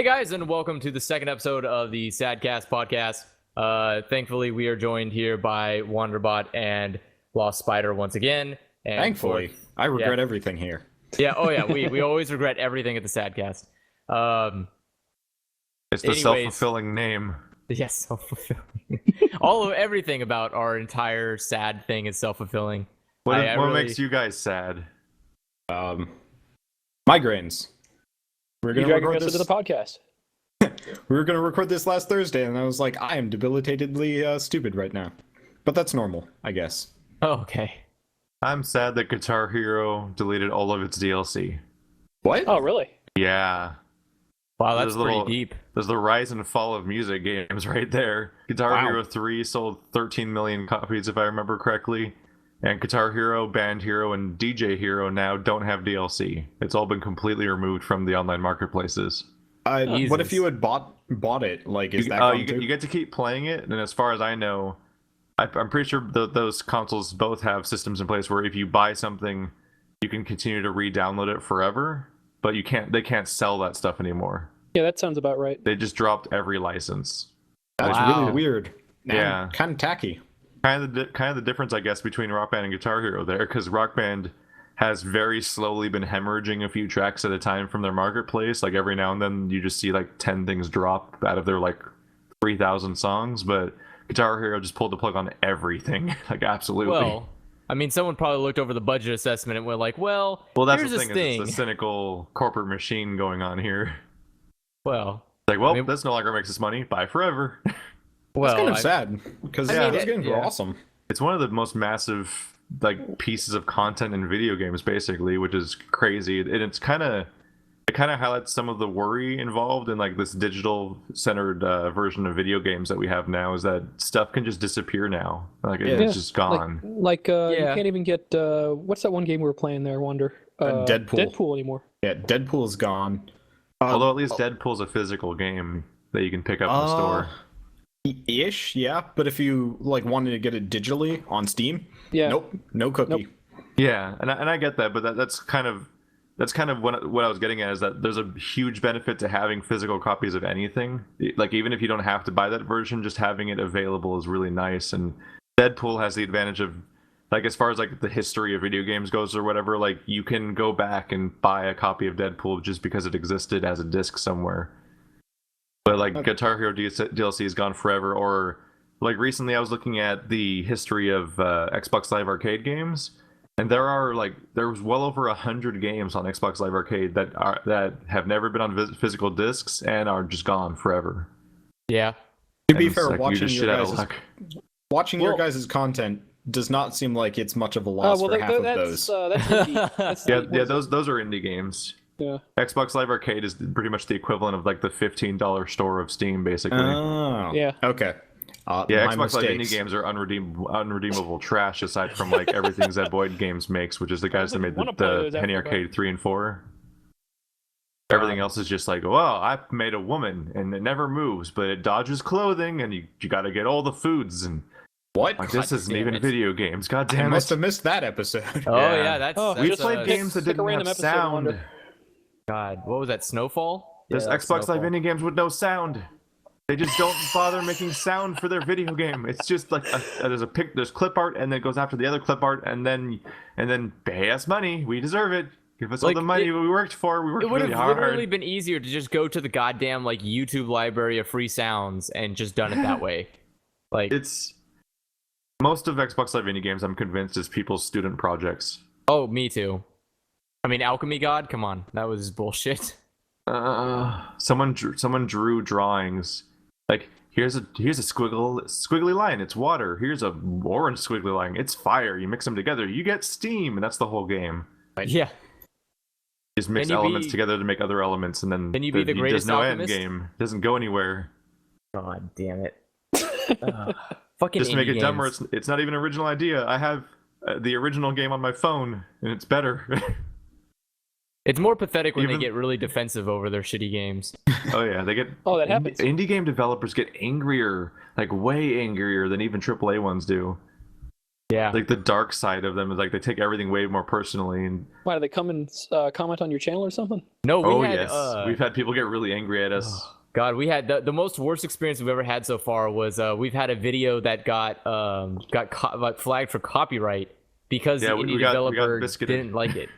Hey guys, and welcome to the second episode of the Sadcast podcast. Thankfully, we are joined here by Wanderbot and Lost Spider once again. And Thankfully, I regret everything here. We always regret everything at the Sadcast. It's the self-fulfilling name. Yes, self-fulfilling. Everything about our entire sad thing is self-fulfilling. What makes you guys sad? Migraines. You're dragging us into the podcast. We were going to record this last Thursday, and I was like, I am debilitatedly stupid right now. But that's normal, I guess. Oh, okay. I'm sad that Guitar Hero deleted all of its DLC. What? Oh, really? Yeah. Wow, that's pretty deep. There's the rise and fall of music games right there. Guitar Hero 3 sold 13 million copies, if I remember correctly. And Guitar Hero, Band Hero, and DJ Hero now don't have DLC. It's all been completely removed from the online marketplaces. What if you had bought it? Like, is that gone you too? get to keep playing it, and as far as I know, I'm pretty sure those consoles both have systems in place where if you buy something, you can continue to re-download it forever, but they can't sell that stuff anymore. Yeah, that sounds about right. They just dropped every license. That's really weird. Yeah. Kind of tacky. Kind of the difference, I guess, between Rock Band and Guitar Hero there, because Rock Band has very slowly been hemorrhaging a few tracks at a time from their marketplace. Like every now and then you just see like 10 things drop out of their like 3,000 songs, but Guitar Hero just pulled the plug on everything. Like absolutely. Well, I mean, someone probably looked over the budget assessment and went like, well, that's here's the thing. this thing. It's a cynical corporate machine going on here. Well, like, well, this no longer makes us money. Bye forever. Well, it's kind of sad because those games were awesome. It's one of the most massive like pieces of content in video games, basically, which is crazy. And it kind of highlights some of the worry involved in like this digital centered version of video games that we have now. Is that stuff can just disappear now? Like it's just gone. You can't even get what's that one game we were playing there? Wonder Deadpool anymore. Yeah, Deadpool's gone. Although at least Deadpool's a physical game that you can pick up in the store. Ish, yeah, but if you like wanted to get it digitally on Steam, nope, no cookie. Nope. Yeah, and I get that, but that's kind of what I was getting at, is that there's a huge benefit to having physical copies of anything. Like even if you don't have to buy that version, just having it available is really nice. And Deadpool has the advantage of, like, as far as like the history of video games goes or whatever, like you can go back and buy a copy of Deadpool just because it existed as a disc somewhere. But like Guitar Hero DLC is gone forever. Or like recently I was looking at the history of Xbox Live Arcade games, and there was well over 100 games on Xbox Live Arcade that have never been on physical discs and are just gone forever. Yeah. To be fair, watching your guys' content does not seem like it's much of a loss for half of those. That's indie. Those are indie games. Yeah. Xbox Live Arcade is pretty much the equivalent of like the $15 store of Steam, basically. Oh. Yeah. Okay. Xbox Live indie games are unredeemable trash, aside from like everything Zedboyd Games makes, which is the guys that made the Penny Arcade 3 and 4. Everything else is just like, well, I made a woman and it never moves, but it dodges clothing, and you got to get all the foods and. What? Like, this isn't even video games. God damn it! I must have missed that episode. Oh yeah, that's we played games that didn't have sound. God, what was that? Snowfall? There's Xbox Live indie games with no sound. They just don't bother making sound for their video game. It's just like there's clip art, and then it goes after the other clip art, and then pay us money. We deserve it. Give us all the money we worked for. We worked really hard. It would have literally been easier to just go to the goddamn like YouTube library of free sounds and just done it that way. Like it's. Most of Xbox Live indie games, I'm convinced, is people's student projects. Oh, me too. I mean, Alchemy God, come on, that was bullshit. Someone drew drawings. Like here's a squiggly line, it's water. Here's a orange squiggly line, it's fire. You mix them together, you get steam, and that's the whole game. Yeah. Just mix elements together to make other elements, and then can you be the greatest there's no alchemist? end game. It doesn't go anywhere. God damn it. Fucking just to make it games. dumber, it's not even an original idea. I have the original game on my phone, and it's better. It's more pathetic when they get really defensive over their shitty games. Oh yeah, they get. Oh, that happens. Indie game developers get angrier, like way angrier than even AAA ones do. Yeah. Like the dark side of them is like they take everything way more personally. And Why do they come and comment on your channel or something? No, yes, we've had people get really angry at us. God, we had the most worst experience we've ever had so far was we've had a video that got flagged for copyright because the indie developer didn't like it.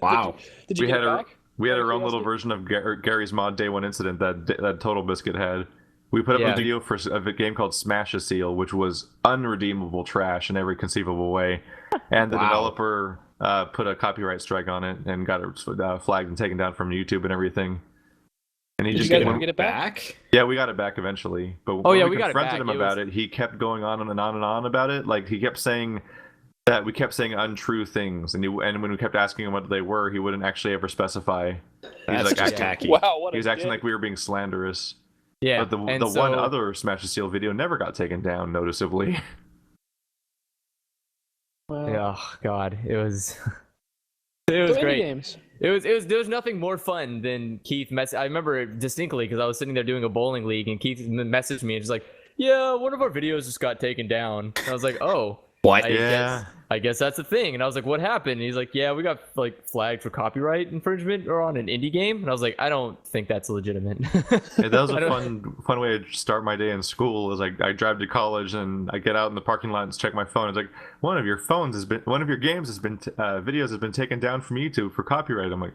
Wow. Did you get it back? We had our own little version of Gary's Mod Day 1 incident that Total Biscuit had. We put up a video for a game called Smash a Seal, which was unredeemable trash in every conceivable way. And the developer put a copyright strike on it and got it flagged and taken down from YouTube and everything. And he Did just you guys ever get it back? Yeah, we got it back eventually. But when we confronted him about it, he kept going on and on and on about it. Like, he kept saying that we kept saying untrue things, and when we kept asking him what they were, he wouldn't actually ever specify. That's like just tacky. Wow, he was acting like we were being slanderous. Yeah, but the one other Smash the Seal video never got taken down noticeably. Wow. Oh God, it was great. Games. There was nothing more fun than Keith I remember it distinctly because I was sitting there doing a bowling league and Keith messaged me and just like, yeah, one of our videos just got taken down. And I was like, oh. What? I guess that's the thing. And I was like, what happened? And he's like, yeah, we got like flagged for copyright infringement or on an indie game. And I was like, I don't think that's legitimate. Yeah, that was a fun way to start my day in school. Is like I drive to college and I get out in the parking lot and check my phone. It's like one of your games has been videos has been taken down from YouTube for copyright. I'm like,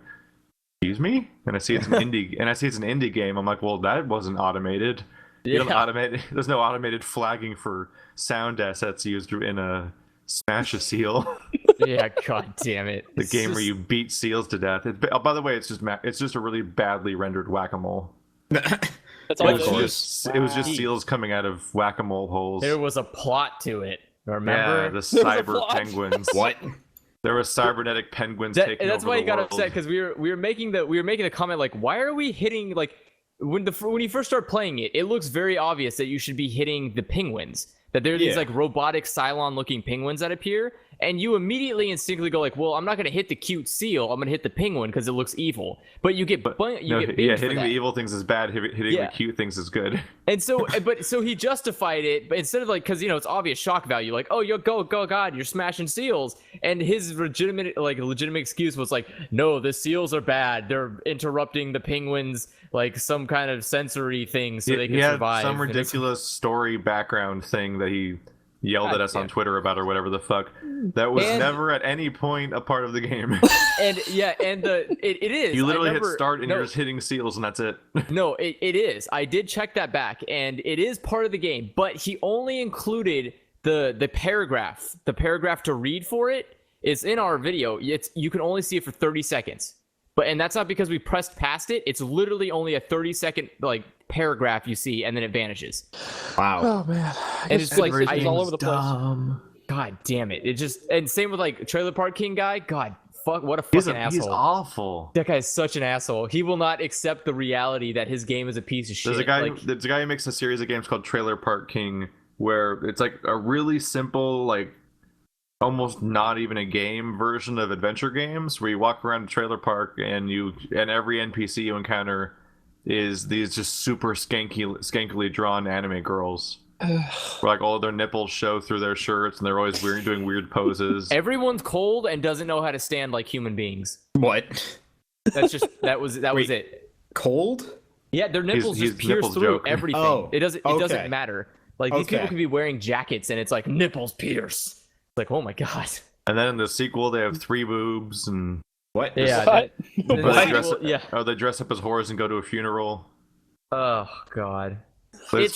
excuse me? And I see it's an indie game. I'm like, well, that wasn't automated. You don't automate. There's no automated flagging for sound assets used in a Smash a Seal. Yeah, god damn it. The game where you beat seals to death. By the way, it's just a really badly rendered whack-a-mole. That's all it was just seals coming out of whack-a-mole holes. There was a plot to it. Remember? Yeah, the cyber penguins. What? There were cybernetic penguins taking over the world. That's why you got upset because we were making the comment like, why are we hitting like when you first start playing it looks very obvious that you should be hitting the penguins. That there are these like robotic Cylon-looking penguins that appear, and you immediately instinctively go like, "Well, I'm not going to hit the cute seal. I'm going to hit the penguin because it looks evil." But you get hitting the evil things is bad. Hitting the cute things is good. And so, so he justified it, but instead of like, because it's obvious shock value, like, "Oh, you go, God, you're smashing seals," and his legitimate excuse was like, "No, the seals are bad. They're interrupting the penguins." Like some kind of sensory thing so they can survive. Some ridiculous story background thing that he yelled at us on Twitter about or whatever the fuck. That was never at any point a part of the game. And it is. You literally hit start and you're just hitting seals and that's it. No, it is. I did check that back and it is part of the game, but he only included the paragraph. The paragraph to read for it is in our video. You can only see it for 30 seconds. And that's not because we pressed past it. It's literally only a 30-second paragraph you see, and then it vanishes. Wow. Oh man. And it's like all over the place. God damn it! It just and same with like Trailer Park King guy. God, fuck, what a fucking asshole. He's awful. That guy is such an asshole. He will not accept the reality that his game is a piece of shit. There's a guy who makes a series of games called Trailer Park King, where it's like a really simple almost not even a game version of adventure games where you walk around a trailer park and every NPC you encounter is these just super skankily drawn anime girls. Where all their nipples show through their shirts and they're always doing weird poses. Everyone's cold and doesn't know how to stand like human beings. What? That was it. Cold? Yeah, their nipples just pierce through everything. Oh, it doesn't matter. These people could be wearing jackets and it's like nipples pierce. Like, oh my god. And then in the sequel, they have 3 boobs and what? Yeah. They dress up as whores and go to a funeral. Oh god. But it's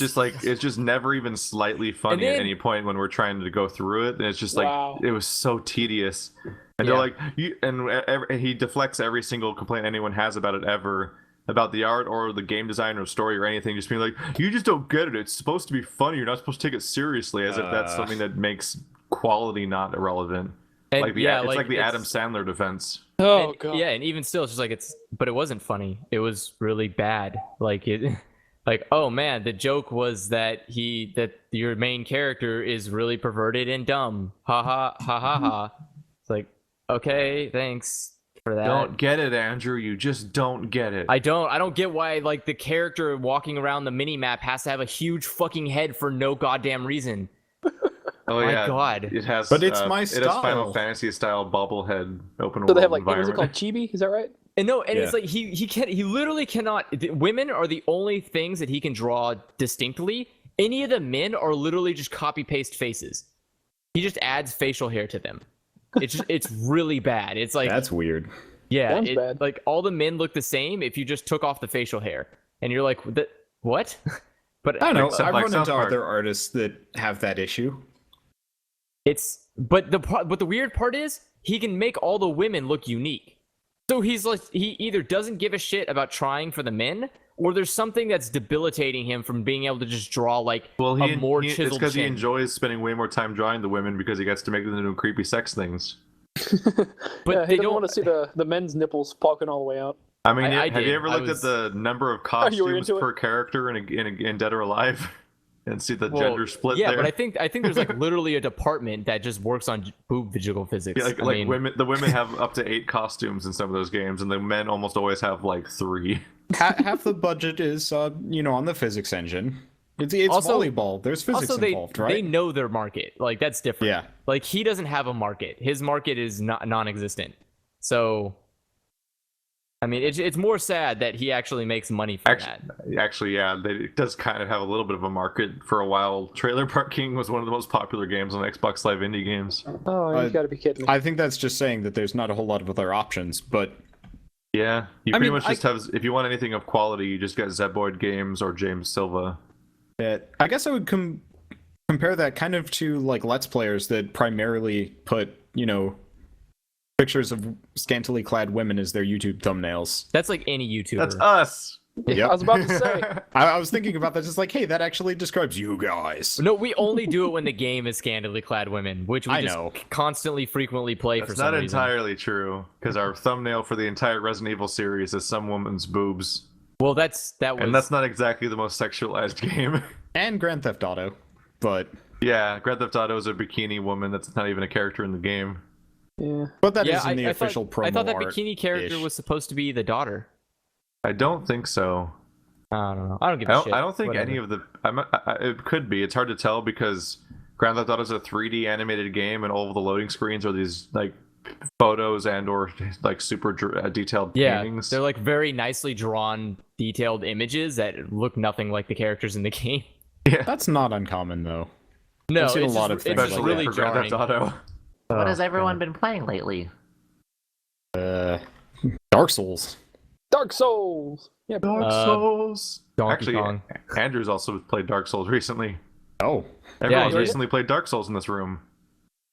just never even slightly funny at any point when we're trying to go through it, and it's just it was so tedious. And they're like, he deflects every single complaint anyone has about it ever. About the art or the game design or story or anything, just being like, you just don't get it. It's supposed to be funny. You're not supposed to take it seriously, as if that's something that makes quality not irrelevant. And it's like the Adam Sandler defense. Oh god. Yeah, and even still, it's just like but it wasn't funny. It was really bad. Oh man, the joke was that your main character is really perverted and dumb. Ha ha ha ha ha. It's like, okay, thanks. For that. Don't get it, Andrew. You just don't get it. I don't get why the character walking around the mini map has to have a huge fucking head for no goddamn reason. Oh My yeah, God. it has. But it's my It has Final style. Fantasy style bobblehead open So world they have like, what environment. is it called? Chibi? Is that right? And no, and it's Yeah. like he literally cannot. Women are the only things that he can draw distinctly. Any of the men are literally just copy paste faces. He just adds facial hair to them. It's really bad. It's like That's weird. yeah, Sounds bad. like all the men look the same if you just took off the facial hair, and you're like, what? But I don't know. Except I've like run South into Park. other artists that have that issue. but the weird part is he can make all the women look unique. So he's like he either doesn't give a shit about trying for the men, or there's something that's debilitating him from being able to just draw like Well, a more it's chiseled because he chin. enjoys spending way more time drawing the women because he gets to make them do creepy sex things. But Yeah, they he doesn't don't want to see the men's nipples poking all the way out. I mean, I have did. you ever I looked was- at the number of you were costumes into it? per character in Dead or Alive, and see the Well, gender split yeah, there? but I think there's like literally a department that just works on boob visual physics. Yeah, like, I like mean, the women have up to 8 costumes in some of those games, and the men almost always have like 3. Half the budget is, on the physics engine. It's Also- volleyball. There's physics also they involved, right? they know their market. Like that's different. Yeah. Like he doesn't have a market. His market is not non-existent. So I mean, it's more sad that he actually makes money from that. Actually, yeah, it does kind of have a little bit of a market for a while. Trailer Park King was one of the most popular games on Xbox Live Indie Games. Oh, you gotta be kidding me. I think that's just saying that there's not a whole lot of other options, but Yeah, you I pretty mean, much just have. If you want anything of quality, you just get Zeboid Games or James Silva. I guess I would compare that kind of to like Let's Players that primarily put, pictures of scantily clad women as their YouTube thumbnails. That's like any YouTuber. That's us. Yep. I was about to say. I was thinking about that, just like, hey, that actually describes you guys. No, we only do it when the game is scantily clad women, which we I just know. constantly, frequently play for That's some not reason. entirely true, because our thumbnail for the entire Resident Evil series is some woman's boobs, Well, that was. and that's not exactly the most sexualized game. And Grand Theft Auto, but Yeah, Grand Theft Auto is a bikini woman that's not even a character in the game. Yeah. that yeah, is in the official promo. I thought that art bikini character ish. was supposed to be the daughter. I don't think so. I don't know. I don't give a shit. I don't think Whatever. any of the. It could be. It's hard to tell because Grand Theft Auto is a 3D animated game, and all of the loading screens are these like photos and or like super detailed paintings. they're like very nicely drawn, detailed images that look nothing like the characters in the game. That's not uncommon though. No, I've seen a it's lot just- of things it's like Especially really for Grand jarring. Theft Auto. What has Oh, everyone been playing lately? Dark Souls. Dark Souls. Yeah. Dark Souls. Donkey Actually, Kong. Andrew's also played Dark Souls recently. Oh, Everyone's did. recently played Dark Souls in this room.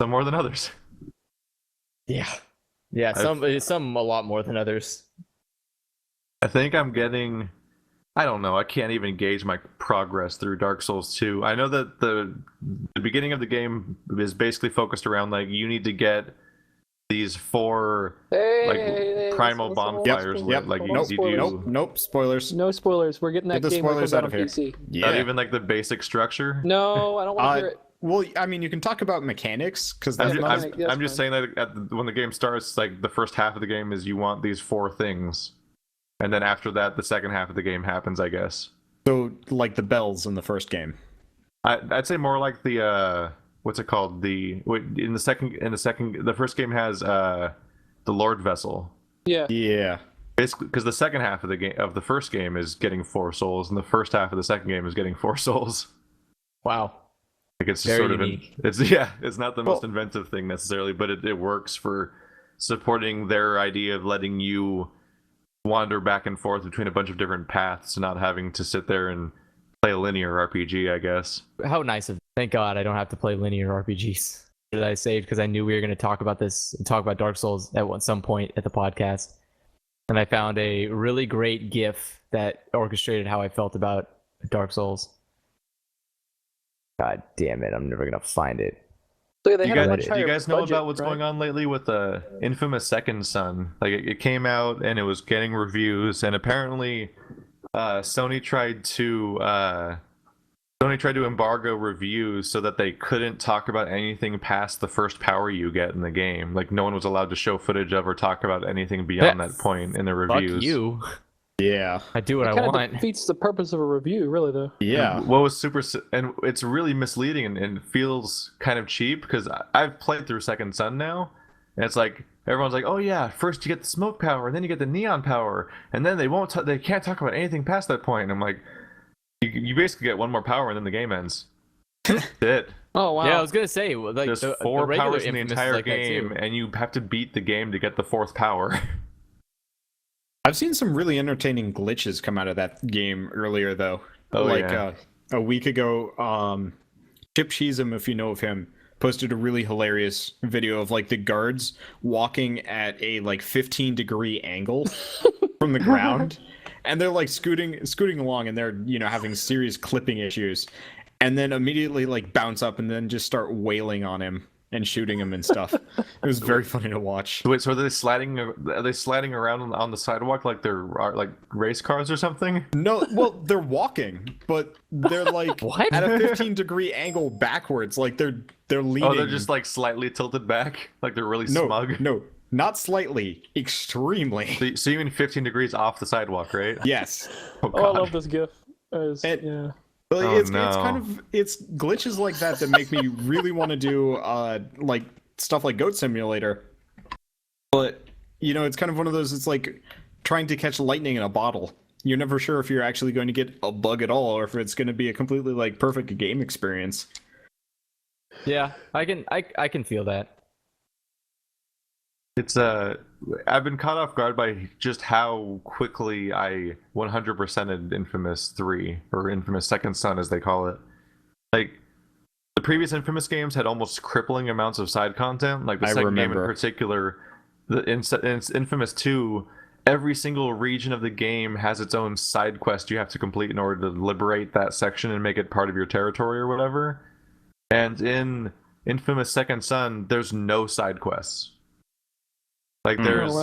Some more than others. Yeah, yeah. Some a lot more than others. I think I'm getting. I don't know. I can't even gauge my progress through Dark Souls 2. I know that the beginning of the game is basically focused around like you need to get these 4 Hey, primal bonfires lit. Yep. Like you, Nope. you do. Nope. Spoilers. No spoilers. We're getting that Get the game when it spoilers comes out out on of here. PC. Yeah. Not even like the basic structure. No, I don't want to hear it. Well, I mean, you can talk about mechanics because I'm, that's ju- not. I'm- that's I'm just fine. saying that when the game starts, like the first half of the game is you want these 4 things, and then after that, the second half of the game happens. I guess. So, like the bells in the first game. I'd say more like the what's it called? The first game has the Lord Vessel. Yeah. Yeah. Basically, because the second half of the game of the first game is getting 4 souls, and the first half of the second game is getting 4 souls. Wow. Like it's just Very sort unique. of it's not the most inventive thing necessarily, but it works for supporting their idea of letting you wander back and forth between a bunch of different paths, not having to sit there and play a linear RPG, I guess. How nice of. Thank God I don't have to play linear RPGs. That I saved because I knew we were going to talk about this and talk about Dark Souls at some point at the podcast, and I found a really great GIF that orchestrated how I felt about Dark Souls. God damn it! I'm never gonna find it. So yeah, they You had a guys, much you higher guys know budget, about what's right? going on lately with the infamous Second Son? Like it came out and it was getting reviews, and apparently Sony tried to embargo reviews so that they couldn't talk about anything past the first power you get in the game. Like no one was allowed to show footage of or talk about anything beyond that point in the reviews. Fuck you. Yeah. I do what I Kind of want. defeats the purpose of a review, really, though. Yeah. And what was and it's really misleading and feels kind of cheap because I've played through Second Son now, and it's like everyone's like, oh yeah, first you get the smoke power, and then you get the neon power, and then they can't talk about anything past that point. And I'm like, you basically get one more power, and then the game ends. That's it. Oh wow. Yeah, I was gonna say, like, There's the 4 regular powers in the Infamous is entire like that game, too. and you have to beat the game to get the 4th power. I've seen some really entertaining glitches come out of that game earlier, though. Oh, yeah. A week ago, Chip Sheezum, if you know of him, posted a really hilarious video of like the guards walking at a like 15-degree angle from the ground, and they're like scooting along, and they're having serious clipping issues, and then immediately like bounce up and then just start wailing on him and shooting him and stuff. It was very funny to watch. Wait, so are they sliding around on the sidewalk like they're like race cars or something? No, well, they're walking, but they're like What? at a 15-degree angle backwards, like they're leaning. Oh, they're just like slightly tilted back, like they're really smug. No, not slightly, extremely. So you mean 15 degrees off the sidewalk, right? Yes. Oh, Oh, I God. love this GIF. Yeah. But Oh, it's no. kind of glitches like that make me really want to do like stuff like Goat Simulator. But it's kind of one of those. It's like trying to catch lightning in a bottle. You're never sure if you're actually going to get a bug at all, or if it's going to be a completely like perfect game experience. Yeah, I can feel that. It's I've been caught off guard by just how quickly I 100%ed Infamous 3 or Infamous Second Son as they call it. Like the previous Infamous games had almost crippling amounts of side content. Like the second game in particular, in Infamous 2, every single region of the game has its own side quest you have to complete in order to liberate that section and make it part of your territory or whatever. And in Infamous Second Son, there's no side quests. Like there's,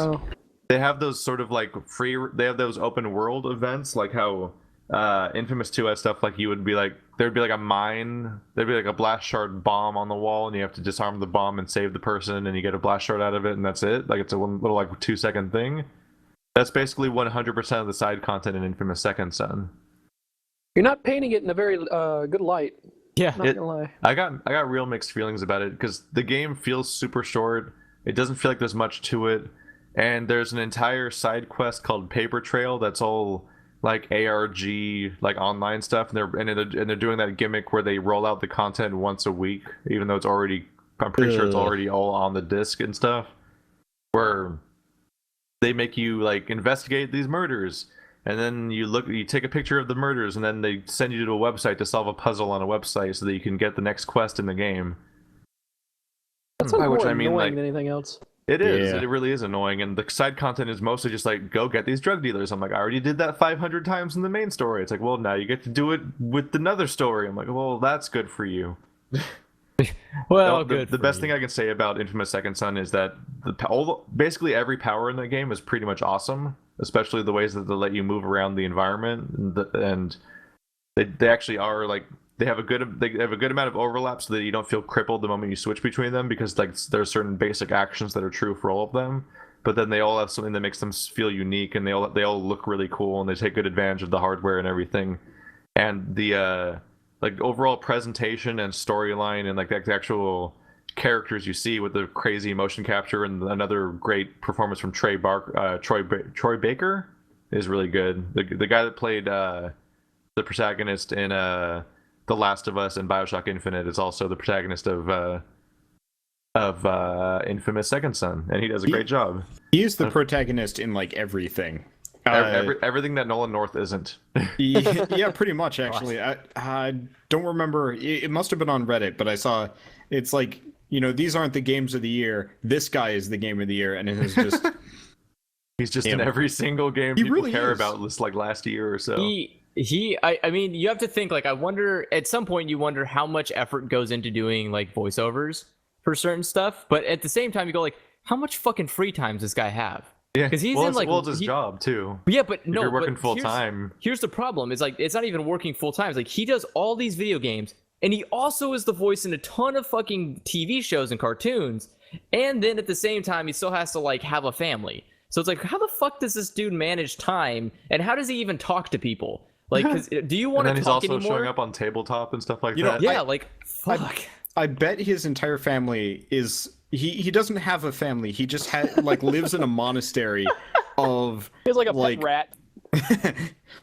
they have those sort of like they have those open world events, like how Infamous 2 has stuff like there'd be like a mine, there'd be like a blast shard bomb on the wall, and you have to disarm the bomb and save the person, and you get a blast shard out of it, and that's it. Like it's a one little like 2-second thing. That's basically 100% of the side content in Infamous Second Son. You're not painting it in a very good light. Yeah, Not gonna lie. I got real mixed feelings about it because the game feels super short. It doesn't feel like there's much to it, and there's an entire side quest called Paper Trail that's all like ARG, like online stuff, and they're doing that gimmick where they roll out the content once a week, even though I'm pretty sure it's already all on the disc and stuff, where they make you like investigate these murders, and then you take a picture of the murders, and then they send you to a website to solve a puzzle on a website so that you can get the next quest in the game. That sounds By more which I mean, annoying like, than anything else. It is. Yeah. It really is annoying, and the side content is mostly just like, go get these drug dealers. I'm like, I already did that 500 times in the main story. It's like, well, now you get to do it with another story. I'm like, well, that's good for you. well, The best thing I can say about Infamous Second Son is that basically every power in the game is pretty much awesome, especially the ways that they let you move around the environment, and they actually are like. They have a good amount of overlap so that you don't feel crippled the moment you switch between them, because like there's certain basic actions that are true for all of them, but then they all have something that makes them feel unique, and they all look really cool, and they take good advantage of the hardware and everything. And the like overall presentation and storyline and like the actual characters you see with the crazy motion capture and another great performance from Troy Baker is really good. The guy that played the protagonist in The Last of Us and BioShock Infinite is also the protagonist of Infamous Second Son, and he does a great job. He is the protagonist in like everything. Everything that Nolan North isn't. Yeah, pretty much actually. I don't remember. It must have been on Reddit, but I saw it's like, these aren't the games of the year. This guy is the game of the year, and it is just. He's just in every single game people really care about this like last year or so. I mean, you have to think, like, I wonder, at some point you wonder how much effort goes into doing like voiceovers for certain stuff, but at the same time you go like, how much fucking free time does this guy have? Yeah, because he's in like, it's his job too. Yeah, but no, if you're working full time. Here's the problem: is like it's not even working full time. It's like he does all these video games, and he also is the voice in a ton of fucking TV shows and cartoons, and then at the same time he still has to like have a family. So it's like, how the fuck does this dude manage time, and how does he even talk to people? Like, 'cause, do you want to talk anymore? And he's also showing up on tabletop and stuff like You know, that. Yeah, like, fuck. I bet his entire family is he doesn't have a family. He just lives in a monastery of He has like a pet rat.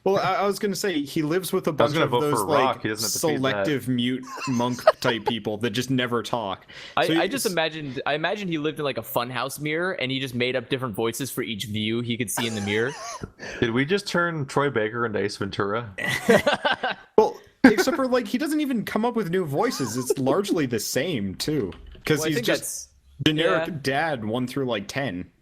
Well, I was gonna say he lives with a bunch of those like selective mute monk type people that just never talk. So I imagine he lived in like a funhouse mirror, and he just made up different voices for each view he could see in the mirror. Did we just turn Troy Baker into Ace Ventura? Well, except for like he doesn't even come up with new voices. It's largely the same too, because he's just generic dad 1 through like 10.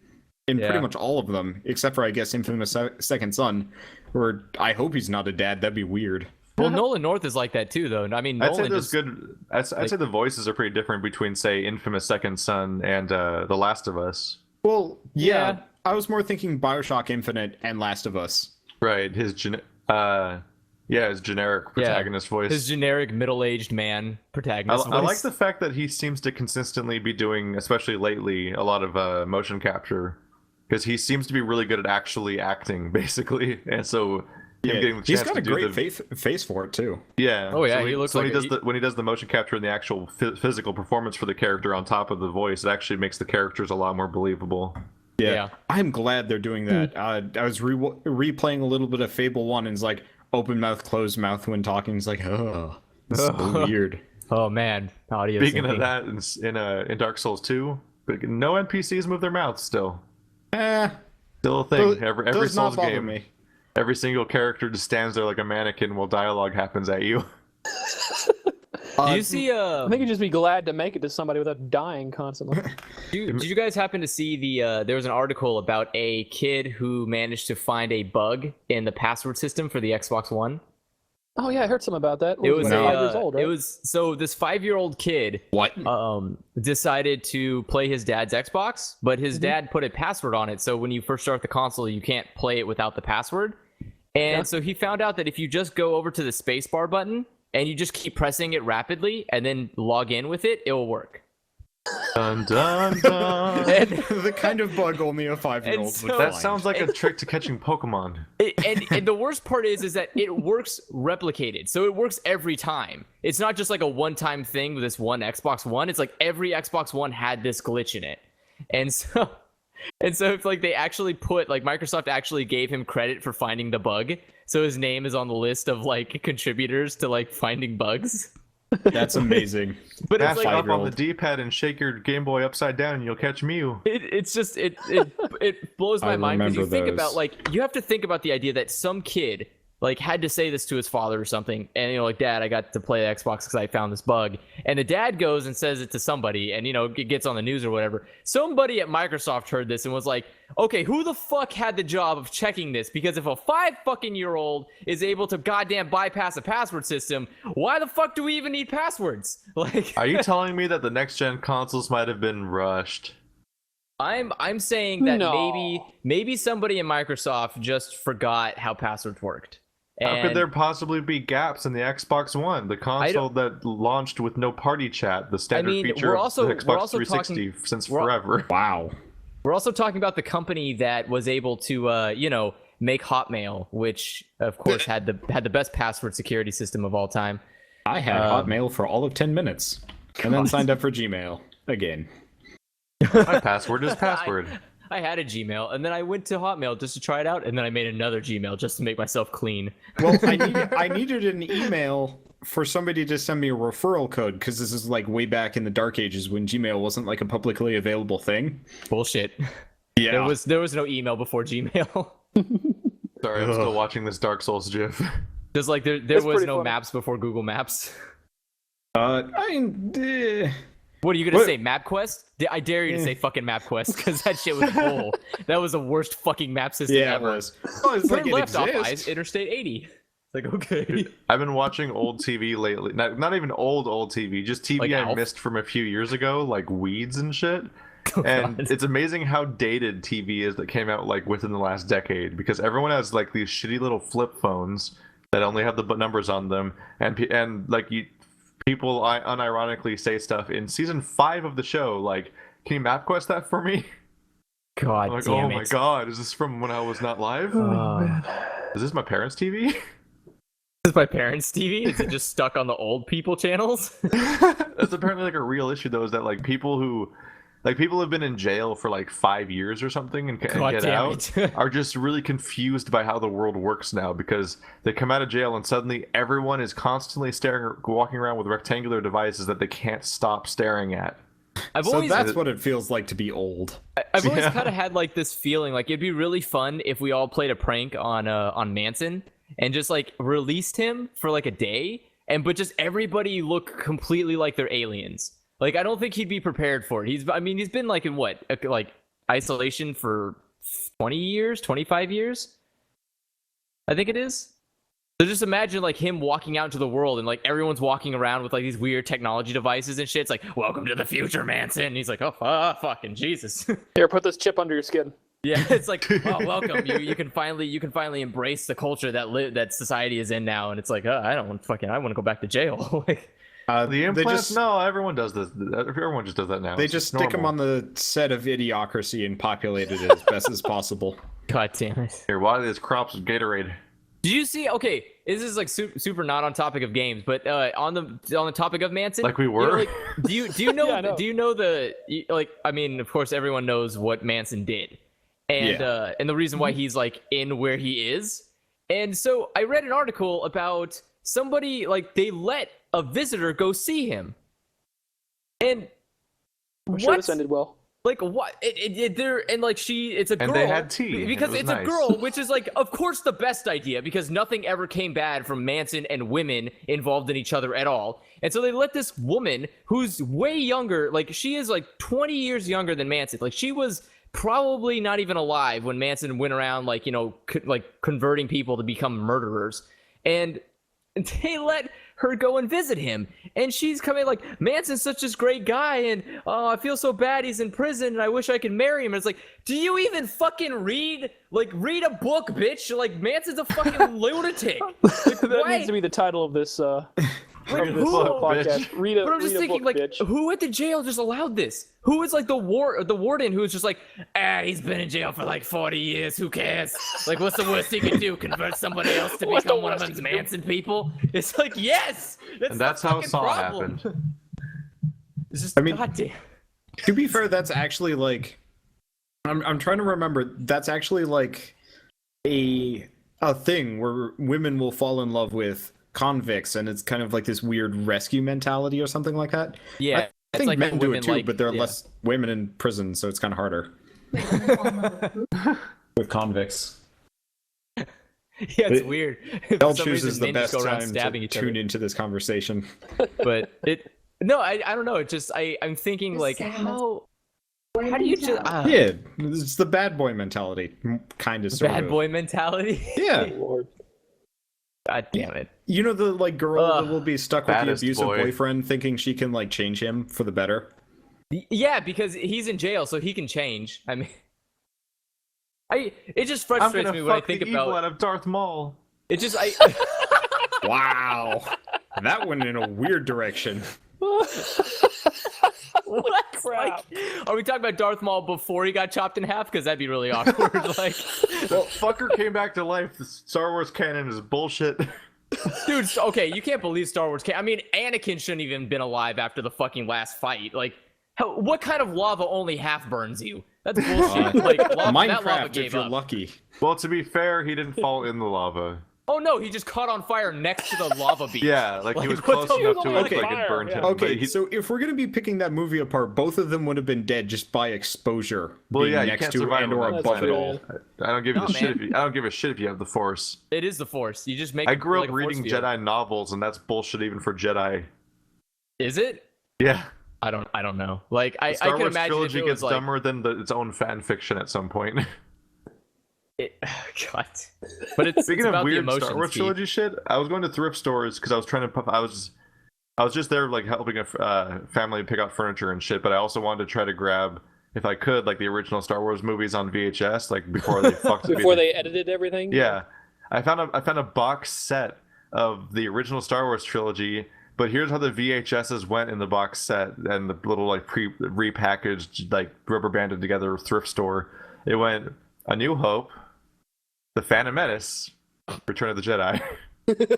In pretty much all of them, except for, I guess, Infamous Second Son, where I hope he's not a dad. That'd be weird. Well, Nolan North is like that too, though. I mean, I'd say the voices are pretty different between, say, Infamous Second Son and The Last of Us. Well, yeah. I was more thinking Bioshock Infinite and Last of Us. Right, his generic protagonist voice. His generic middle-aged man protagonist voice. I like the fact that he seems to consistently be doing, especially lately, a lot of motion capture. Because he seems to be really good at actually acting, basically, and so getting the chance he's got a great the face for it too. Yeah. Oh yeah, he looks like when he does the motion capture and the actual physical performance for the character on top of the voice, it actually makes the characters a lot more believable. Yeah. I'm glad they're doing that. I was replaying a little bit of Fable 1, and it's like open mouth, closed mouth when talking. It's like, oh, this is so weird. Oh man, audio. Speaking of that, in Dark Souls 2, no NPCs move their mouths still. Still a thing. Every Souls game, me. Every single character just stands there like a mannequin while dialogue happens at you. Do you see? I think you'd just be glad to make it to somebody without dying constantly. Did you guys happen to see there was an article about a kid who managed to find a bug in the password system for the Xbox One? Oh yeah, I heard something about that. It was 5 years old, right? It was so this 5-year-old kid decided to play his dad's Xbox, but his dad put a password on it. So when you first start the console, you can't play it without the password. And so he found out that if you just go over to the spacebar button and you just keep pressing it rapidly and then log in with it, it will work. Dun, dun, dun. The kind of bug only a 5-year-old would find. That sounds like a trick to catching Pokemon. And the worst part is that it works replicated. So it works every time. It's not just like a one-time thing with this one Xbox One. It's like every Xbox One had this glitch in it. And so it's like they actually Microsoft actually gave him credit for finding the bug. So his name is on the list of like contributors to like finding bugs. That's amazing. But it's like up on the D-pad and shake your Game Boy upside down and you'll catch Mew. It blows my mind because you think about you have to think about the idea that some kid had to say this to his father or something, and Dad, I got to play the Xbox because I found this bug, and the dad goes and says it to somebody, and it gets on the news or whatever. Somebody at Microsoft heard this and was like, okay, who the fuck had the job of checking this? Because if a 5-fucking-year-old is able to goddamn bypass a password system, why the fuck do we even need passwords? Are you telling me that the next gen consoles might have been rushed? I'm saying that maybe somebody in Microsoft just forgot how passwords worked. How could there possibly be gaps in the Xbox One, the console that launched with no party chat, the standard feature of the Xbox 360 since forever? Wow. We're also talking about the company that was able to, make Hotmail, which of course had the best password security system of all time. I had Hotmail for all of 10 minutes, and then signed up for Gmail again. My password is password. I had a Gmail, and then I went to Hotmail just to try it out, and then I made another Gmail just to make myself clean. Well, I needed an email for somebody to send me a referral code, because this is way back in the dark ages when Gmail wasn't a publicly available thing. Bullshit. Yeah. There was no email before Gmail. Sorry, I'm still watching this Dark Souls gif. There's there was no maps before Google Maps. What are you gonna say, MapQuest? I dare you to say fucking MapQuest, because that shit was bull. That was the worst fucking map system ever. It was. Oh, it's Turn left off Interstate 80. It's okay. I've been watching old TV lately. Not even old TV, just TV I missed from a few years ago, like Weeds and shit. And it's amazing how dated TV is that came out within the last decade, because everyone has these shitty little flip phones that only have the numbers on them, and people unironically say stuff in season 5 of the show can you MapQuest that for me? God I'm like, damn oh it. my god, is this from when I was not live? Is this my parents' TV? This is my parents' TV? Is it just stuck on the old people channels? That's apparently like a real issue though, is that like people have been in jail for like 5 years or something and get out are just really confused by how the world works now, because they come out of jail and suddenly everyone is constantly walking around with rectangular devices that they can't stop staring at. That's what it feels like to be old. I've always kind of had like this feeling like it'd be really fun if we all played a prank on Manson and just like released him for like a day, but just everybody look completely like they're aliens. Like, I don't think he'd be prepared for it. He's been like in what, like isolation for 20 years, 25 years, I think it is. So just imagine like him walking out into the world and like everyone's walking around with like these weird technology devices and shit. It's like, welcome to the future, Manson. And he's like, oh, fucking Jesus. Here, put this chip under your skin. Yeah, it's like, oh, welcome. You can finally embrace the culture that society is in now. And it's like, I want to go back to jail. Like, the implants? No, everyone does this. Everyone just does that now. They just stick them on the set of Idiocracy and populate it as best as possible. God damn it. Here, why are these crops with Gatorade? Did you see? Okay, this is like super not on topic of games, but on the topic of Manson, like we were. Do you know? Yeah, do you know I mean, of course, everyone knows what Manson did, and the reason why he's like in where he is. And so I read an article about somebody like they let a visitor go see him, and I'm sure this ended well. Like what? And like it's a girl. And they had tea because it's nice. A girl, which is like, of course, the best idea because nothing ever came bad from Manson and women involved in each other at all. And so they let this woman who's way younger, like she is like 20 years younger than Manson. Like she was probably not even alive when Manson went around like converting people to become murderers, and they let her go and visit him, and she's coming like, Manson's such this great guy, and I feel so bad he's in prison, and I wish I could marry him. And it's like, do you even fucking read a book, bitch? Like, Manson's a fucking lunatic. Like, that needs to be the title of this podcast. But I'm just thinking, like, bitch. Who at the jail just allowed this? Who is like the warden who's just like, he's been in jail for like 40 years. Who cares? Like, what's the worst he can do? Convert somebody else to become one of those Manson people? It's like, yes. That's how Saw happened. It's just, goddamn. To be fair, that's actually like, I'm trying to remember. That's actually like a thing where women will fall in love with convicts, and it's kind of like this weird rescue mentality or something like that. Yeah, I think like men do it too, like, but there are less women in prison, so it's kind of harder with convicts. Yeah, it's weird. Bell chooses the best time to tune into this conversation. But I don't know. It just I'm thinking like how do you just yeah, it's the bad boy mentality, kind of. Bad boy mentality. Yeah. Lord. God damn it. You know the like girl that will be stuck with the abusive boyfriend thinking she can like change him for the better? Yeah, because he's in jail, so he can change. I mean, it just frustrates me when I think about evil out of Darth Maul. It just Wow. That went in a weird direction. What crap? Like, are we talking about Darth Maul before he got chopped in half? Because that'd be really awkward. Like, well, fucker came back to life. The Star Wars canon is bullshit. Dude, okay, you can't believe Star Wars canon. I mean, Anakin shouldn't even been alive after the fucking last fight. Like, what kind of lava only half burns you? That's bullshit. Like, Minecraft, if you're lucky. Well, to be fair, he didn't fall in the lava. Oh no, he just caught on fire next to the lava beach. Yeah, like he was close enough to it, like it burned him. Okay, so if we're gonna be picking that movie apart, both of them would have been dead just by exposure. Well, being yeah, next to and/or above it all. I don't give a shit. I don't give a shit if you have the Force. It is the Force. You just make. I grew up like reading Jedi novels, and that's bullshit even for Jedi. Is it? Yeah. I don't know. Like I Star can Wars imagine trilogy if it was gets like, dumber than its own fan fiction at some point. God. But it's speaking it's about of weird the Star Wars trilogy shit. I was going to thrift stores because I was trying to. I was just there like helping a family pick out furniture and shit. But I also wanted to try to grab, if I could, like the original Star Wars movies on VHS, like before they fucked. Before they edited everything. Yeah, I found a box set of the original Star Wars trilogy. But here's how the VHSs went in the box set and the little like repackaged like rubber banded together thrift store. It went A New Hope, The Phantom Menace, Return of the Jedi.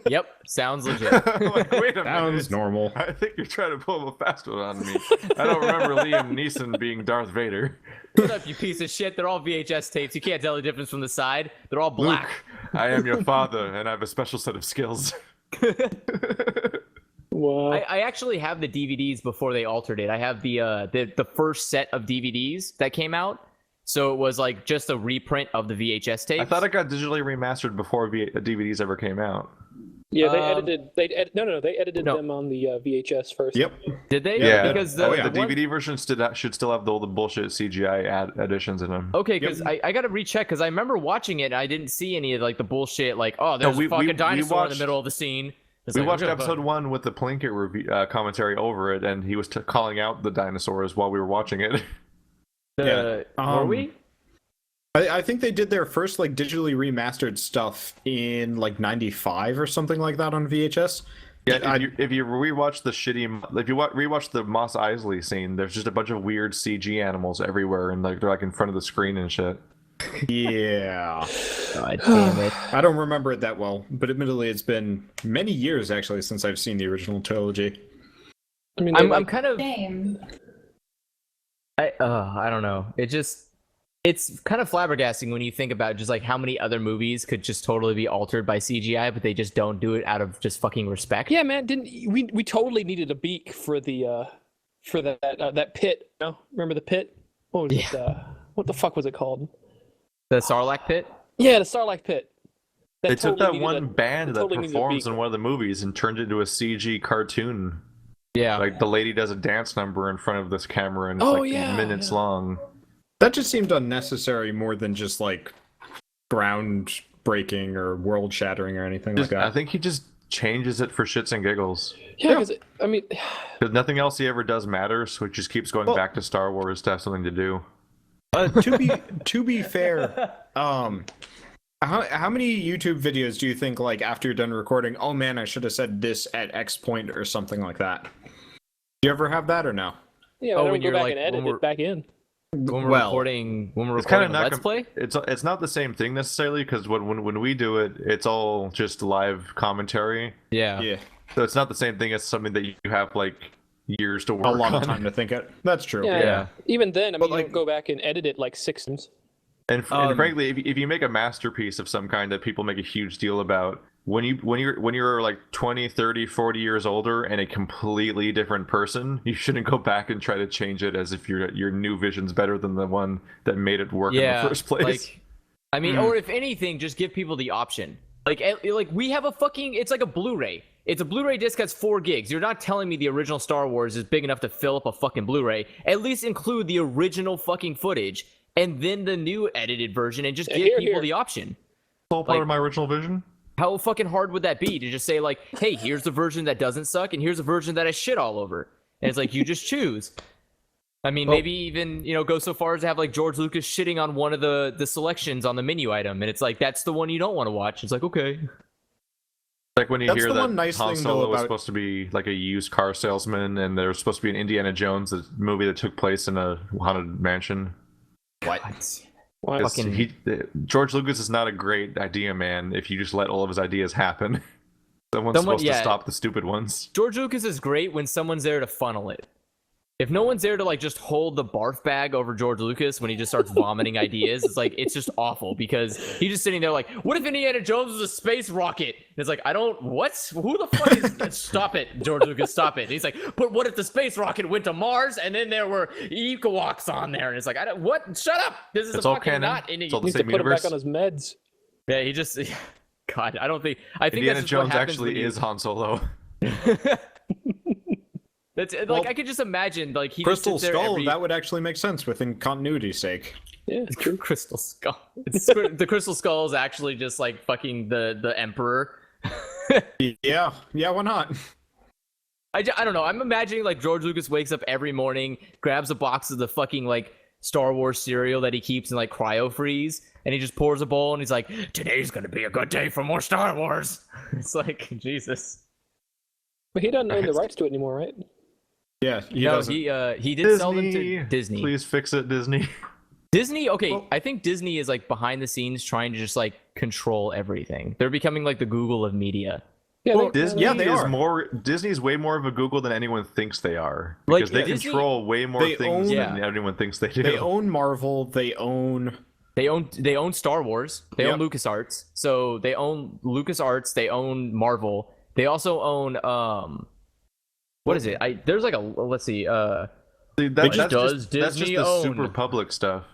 Yep, sounds legit. Like, wait a minute. Sounds normal. I think you're trying to pull a fast one on me. I don't remember Liam Neeson being Darth Vader. Shut up, you piece of shit. They're all VHS tapes. You can't tell the difference from the side. They're all black. Luke, I am your father, and I have a special set of skills. Wow. I actually have the DVDs before they altered it. I have the first set of DVDs that came out. So it was like just a reprint of the VHS tapes. I thought it got digitally remastered before DVDs ever came out. Yeah, they edited. They edited them on the VHS first. Yep. Did they? Yeah, because the DVD version should still have all the bullshit CGI additions in them. Okay, because I got to recheck because I remember watching it and I didn't see any of like the bullshit. Like, oh, there's a fucking dinosaur in the middle of the scene. We watched episode 1 with the Plinkett review, commentary over it, and he was calling out the dinosaurs while we were watching it. Were we? I think they did their first like digitally remastered stuff in like '95 or something like that on VHS. Yeah, if you rewatch the rewatch the Mos Eisley scene, there's just a bunch of weird CG animals everywhere, and like they're like in front of the screen and shit. Yeah. God damn it. I don't remember it that well, but admittedly, it's been many years actually since I've seen the original trilogy. I mean, I'm kind of. Same. I don't know. It's kind of flabbergasting when you think about just like how many other movies could just totally be altered by CGI, but they just don't do it out of just fucking respect. Yeah, man. We totally needed a beak for that pit? No, remember the pit? What was it? What the fuck was it called? The Sarlacc pit? Yeah, the Sarlacc pit. They took that one band that performs in one of the movies and turned it into a CG cartoon. Yeah. Like the lady does a dance number in front of this camera and it's minutes long. That just seemed unnecessary more than just like groundbreaking or world shattering or anything like that. I think he just changes it for shits and giggles. Yeah, because because nothing else he ever does matters, so he just keeps going back to Star Wars to have something to do. To be fair, how many YouTube videos do you think like after you're done recording? Oh man, I should have said this at X point or something like that. Do you ever have that or no? Yeah, when you go back and edit it back in. When we're recording Let's Play? It's not the same thing necessarily because when we do it, it's all just live commentary. Yeah. So it's not the same thing as something that you have like years to work on. A lot of time to think it. That's true. Yeah. Even then, I mean, you don't go back and edit it like 6 times. And frankly, if you make a masterpiece of some kind that people make a huge deal about, when you're like 20, 30, 40 years older and a completely different person, you shouldn't go back and try to change it as if your new vision's better than the one that made it work in the first place. Like, I mean, or if anything, just give people the option. Like we have it's like a Blu-ray. It's a Blu-ray disc that's 4 gigs. You're not telling me the original Star Wars is big enough to fill up a fucking Blu-ray. At least include the original fucking footage and then the new edited version and just give people the option. All part of my original vision? How fucking hard would that be to just say like, hey, here's the version that doesn't suck and here's a version that has shit all over. And it's like, you just choose. I mean, maybe even, go so far as to have like George Lucas shitting on one of the selections on the menu item. And it's like, that's the one you don't want to watch. It's like, okay. Like when you hear that Han Solo was supposed to be like a used car salesman and there was supposed to be an Indiana Jones movie that took place in a haunted mansion. What? George Lucas is not a great idea man if you just let all of his ideas happen. Someone's supposed to stop the stupid ones. George Lucas is great when someone's there to funnel it. If no one's there to like just hold the barf bag over George Lucas when he just starts vomiting ideas, it's like it's just awful because he's just sitting there like, what if Indiana Jones was a space rocket? And it's like, what? Who the fuck is stop it, George Lucas, stop it. And he's like, but what if the space rocket went to Mars and then there were Ewoks on there? And it's like, what? Shut up! This is fucking not in it's all the needs same to put universe. him back on his meds. Yeah, he just God, I think Indiana that's Jones actually is Han Solo. That's like I could just imagine like he Crystal just sits there Skull. That would actually make sense within continuity's sake. Yeah, it's true. Crystal Skull. The Crystal Skull is actually just like fucking the Emperor. Yeah, why not? I don't know. I'm imagining like George Lucas wakes up every morning, grabs a box of the fucking like Star Wars cereal that he keeps in like cryo freeze, and he just pours a bowl and he's like, "Today's gonna be a good day for more Star Wars." It's like Jesus. But he doesn't own the rights to it anymore, right? Yeah, he did sell them to Disney. Please fix it, Disney. Disney, okay, Well- I think Disney is like behind the scenes trying to just like control everything. They're becoming like the Google of media. Yeah, Well, Disney Yeah, they is are. more. Disney's way more of a Google than anyone thinks they are Like, because they Disney- control way more they things own- than anyone thinks they do. They own Marvel. They own. They own Star Wars. They own Yep. LucasArts. So they own LucasArts. They own Marvel. They also own what is it? There's like a let's see. See, Which that's does just, Disney that's just the own? super public stuff.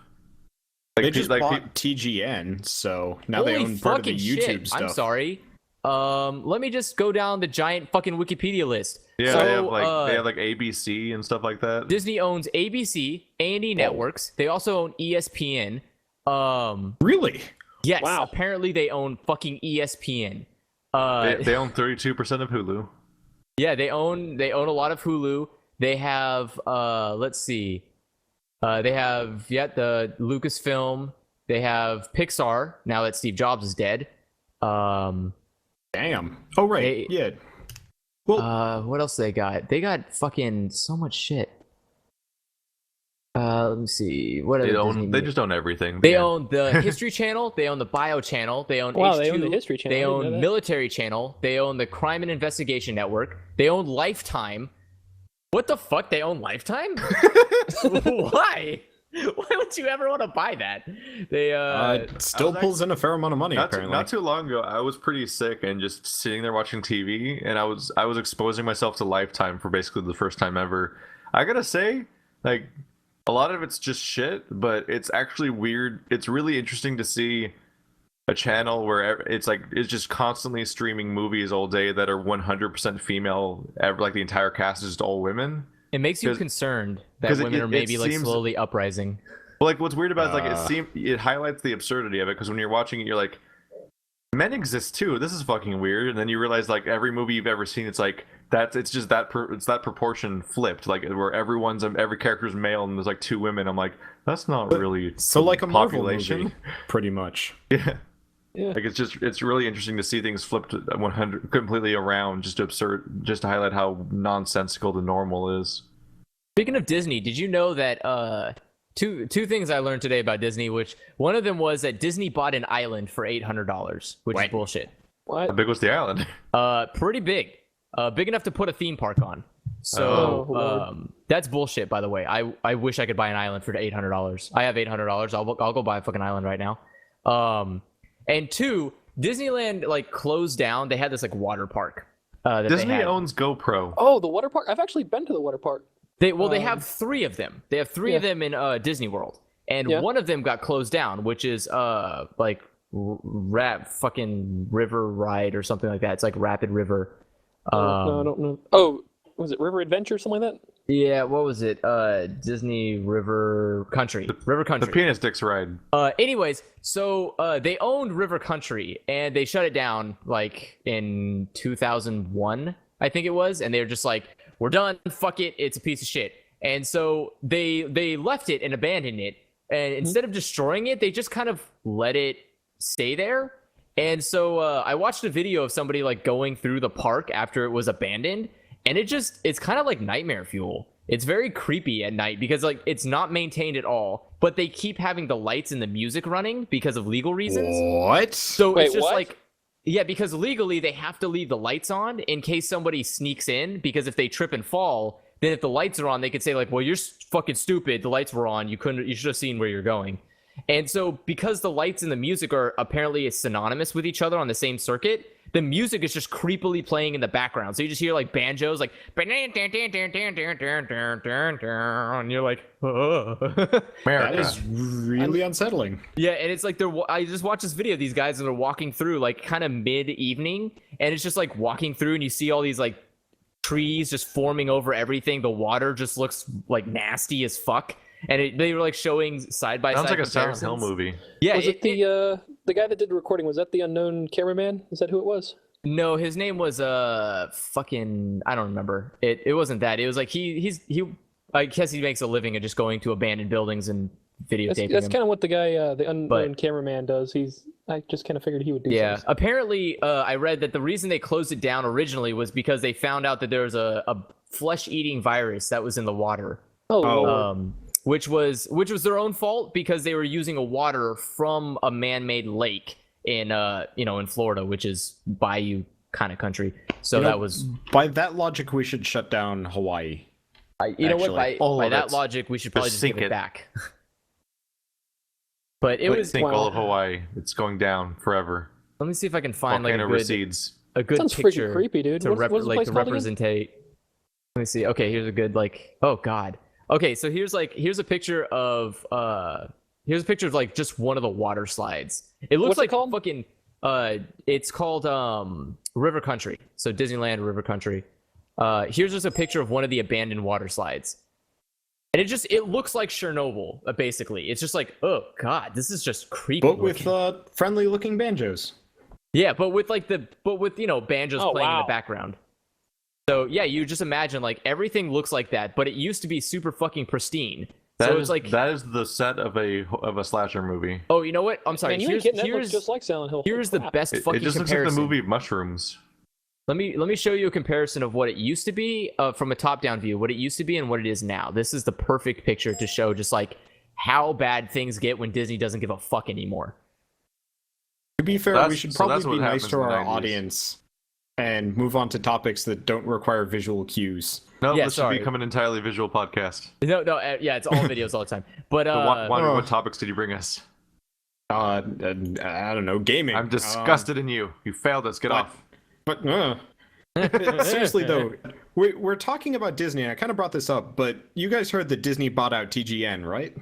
They just like, bought TGN, so now they Holy own part of the fucking YouTube shit. stuff. I'm sorry. Let me just go down the giant fucking Wikipedia list. Yeah, So, they have like ABC and stuff like that. Disney owns ABC, A&E Networks. They also own ESPN. Really? Yes, Wow. apparently they own fucking ESPN. They own 32% of Hulu. Yeah, they own a lot of Hulu. They have let's see. They have the Lucasfilm. They have Pixar now that Steve Jobs is dead. Damn. Oh right. Yeah. Well, What else they got? They got fucking so much shit. Let me see. What They other own. Disney They mo- just own everything. They Yeah. own the History Channel. They own the Bio Channel. They own Wow, H2. they own the History Channel. They I didn't know own that. Military Channel. They own the Crime and Investigation Network. They own Lifetime. What the fuck? They own Lifetime? Why? Why would you ever want to buy that? They still was pulls in a fair amount of money Not apparently. too long ago, I was pretty sick and just sitting there watching TV, and I was exposing myself to Lifetime for basically the first time ever. I gotta say, like, a lot of it's just shit, but it's actually weird. It's really interesting to see a channel where it's just constantly streaming movies all day that are 100% female. Like the entire cast is just all women. it makes you 'cause- concerned that 'cause women it are maybe like seems- slowly uprising. Well, like what's weird about it is like it highlights the absurdity of it because when you're watching it, you're like, men exist too. This is fucking weird. And then you realize like every movie you've ever seen, it's like it's that proportion flipped, like where every character's male and there's like two women. I'm like, that's not really so like a Marvel population. movie, pretty much. Yeah. Yeah. Like it's really interesting to see things flipped 100 completely around, just to highlight how nonsensical the normal is. Speaking of Disney, did you know that two things I learned today about Disney, which one of them was that Disney bought an island for $800, which is bullshit. How What? big was the island? Pretty big. Big enough to put a theme park on. So Oh, Lord. that's bullshit, by the way. I wish I could buy an island for $800. I have $800. I'll go buy a fucking island right now. And two, Disneyland like closed down. They had this like water park. That Disney they had. owns GoPro. Oh, the water park. I've actually been to the water park. They have three of them. They have three of them in Disney World, and Yeah. one of them got closed down, which is like fucking river ride or something like that. It's like Rapid River. No, I don't know. Oh, was it River Adventure, something like that? Yeah, what was it? Disney River Country. River The Country. penis dicks ride. Anyways, so they owned River Country and they shut it down like in 2001, I think it was, and they were just like, "We're done. Fuck it. It's a piece of shit." And so they left it and abandoned it. And instead of destroying it, they just kind of let it stay there. And so I watched a video of somebody like going through the park after it was abandoned, and it's kind of like nightmare fuel. It's very creepy at night because like it's not maintained at all, but they keep having the lights and the music running because of legal reasons. What? So Wait, it's just what? like, yeah, because legally they have to leave the lights on in case somebody sneaks in, because if they trip and fall, then if the lights are on, they could say like, well, you're fucking stupid. The lights were on. You should have seen where you're going. And so because the lights and the music are apparently synonymous with each other on the same circuit, the music is just creepily playing in the background. So you just hear like banjos, like, and you're like, That America. is really unsettling. yeah. And it's like I just watched this video of these guys and they're walking through like kind of mid-evening, and it's just like walking through and you see all these like trees just forming over everything. The water just looks like nasty as fuck. And they were like showing side by side. Sounds like a Silent Hill comparisons. movie. Yeah. Was it the guy that did the recording? Was that the unknown cameraman? Is that who it was? No, his name was fucking, I don't remember. It wasn't that. It was like he I guess he makes a living of just going to abandoned buildings and videotaping That's them. kind of what the guy, the unknown But- cameraman does. I just kind of figured he would do. Yeah. something. Apparently, I read that the reason they closed it down originally was because they found out that there was a flesh-eating virus that was in the water. Oh, Oh. Lord. which was their own fault because they were using a water from a man-made lake in in Florida, which is bayou kind of country. So that was by that logic we should shut down Hawaii. you know what? By that logic, we should probably just give it back. But it was sink all of Hawaii. It's going down forever. Let me see if I can find like recedes. a good Sounds picture freaking creepy, dude. to What's the place called again? representate. Let me see. Okay, here's a good oh god. Okay, so here's a picture of like just one of the water slides. It looks What's it like called? fucking it's called River Country. So Disneyland River Country. Here's just a picture of one of the abandoned water slides. And it looks like Chernobyl, basically. It's just like, oh god, this is just creepy. But with friendly looking banjos. Yeah, but with banjos playing in the background. So yeah, you just imagine like everything looks like that, but it used to be super fucking pristine. That is the set of a slasher movie. Oh, you know what? I'm sorry. Man, here's just like Silent Hill. Here's the best fucking It just looks comparison. like the movie Mushrooms. Let me show you a comparison of what it used to be from a top-down view, what it used to be and what it is now. This is the perfect picture to show just like how bad things get when Disney doesn't give a fuck anymore. To be fair, we should probably be nice to our 90s. audience and move on to topics that don't require visual cues. No, Yeah, this should become an entirely visual podcast. No, yeah, it's all videos all the time. But what topics did you bring us? I don't know, gaming. I'm disgusted in you. You failed us. Get off. But seriously though, we're talking about Disney. And I kind of brought this up, but you guys heard that Disney bought out TGN, right?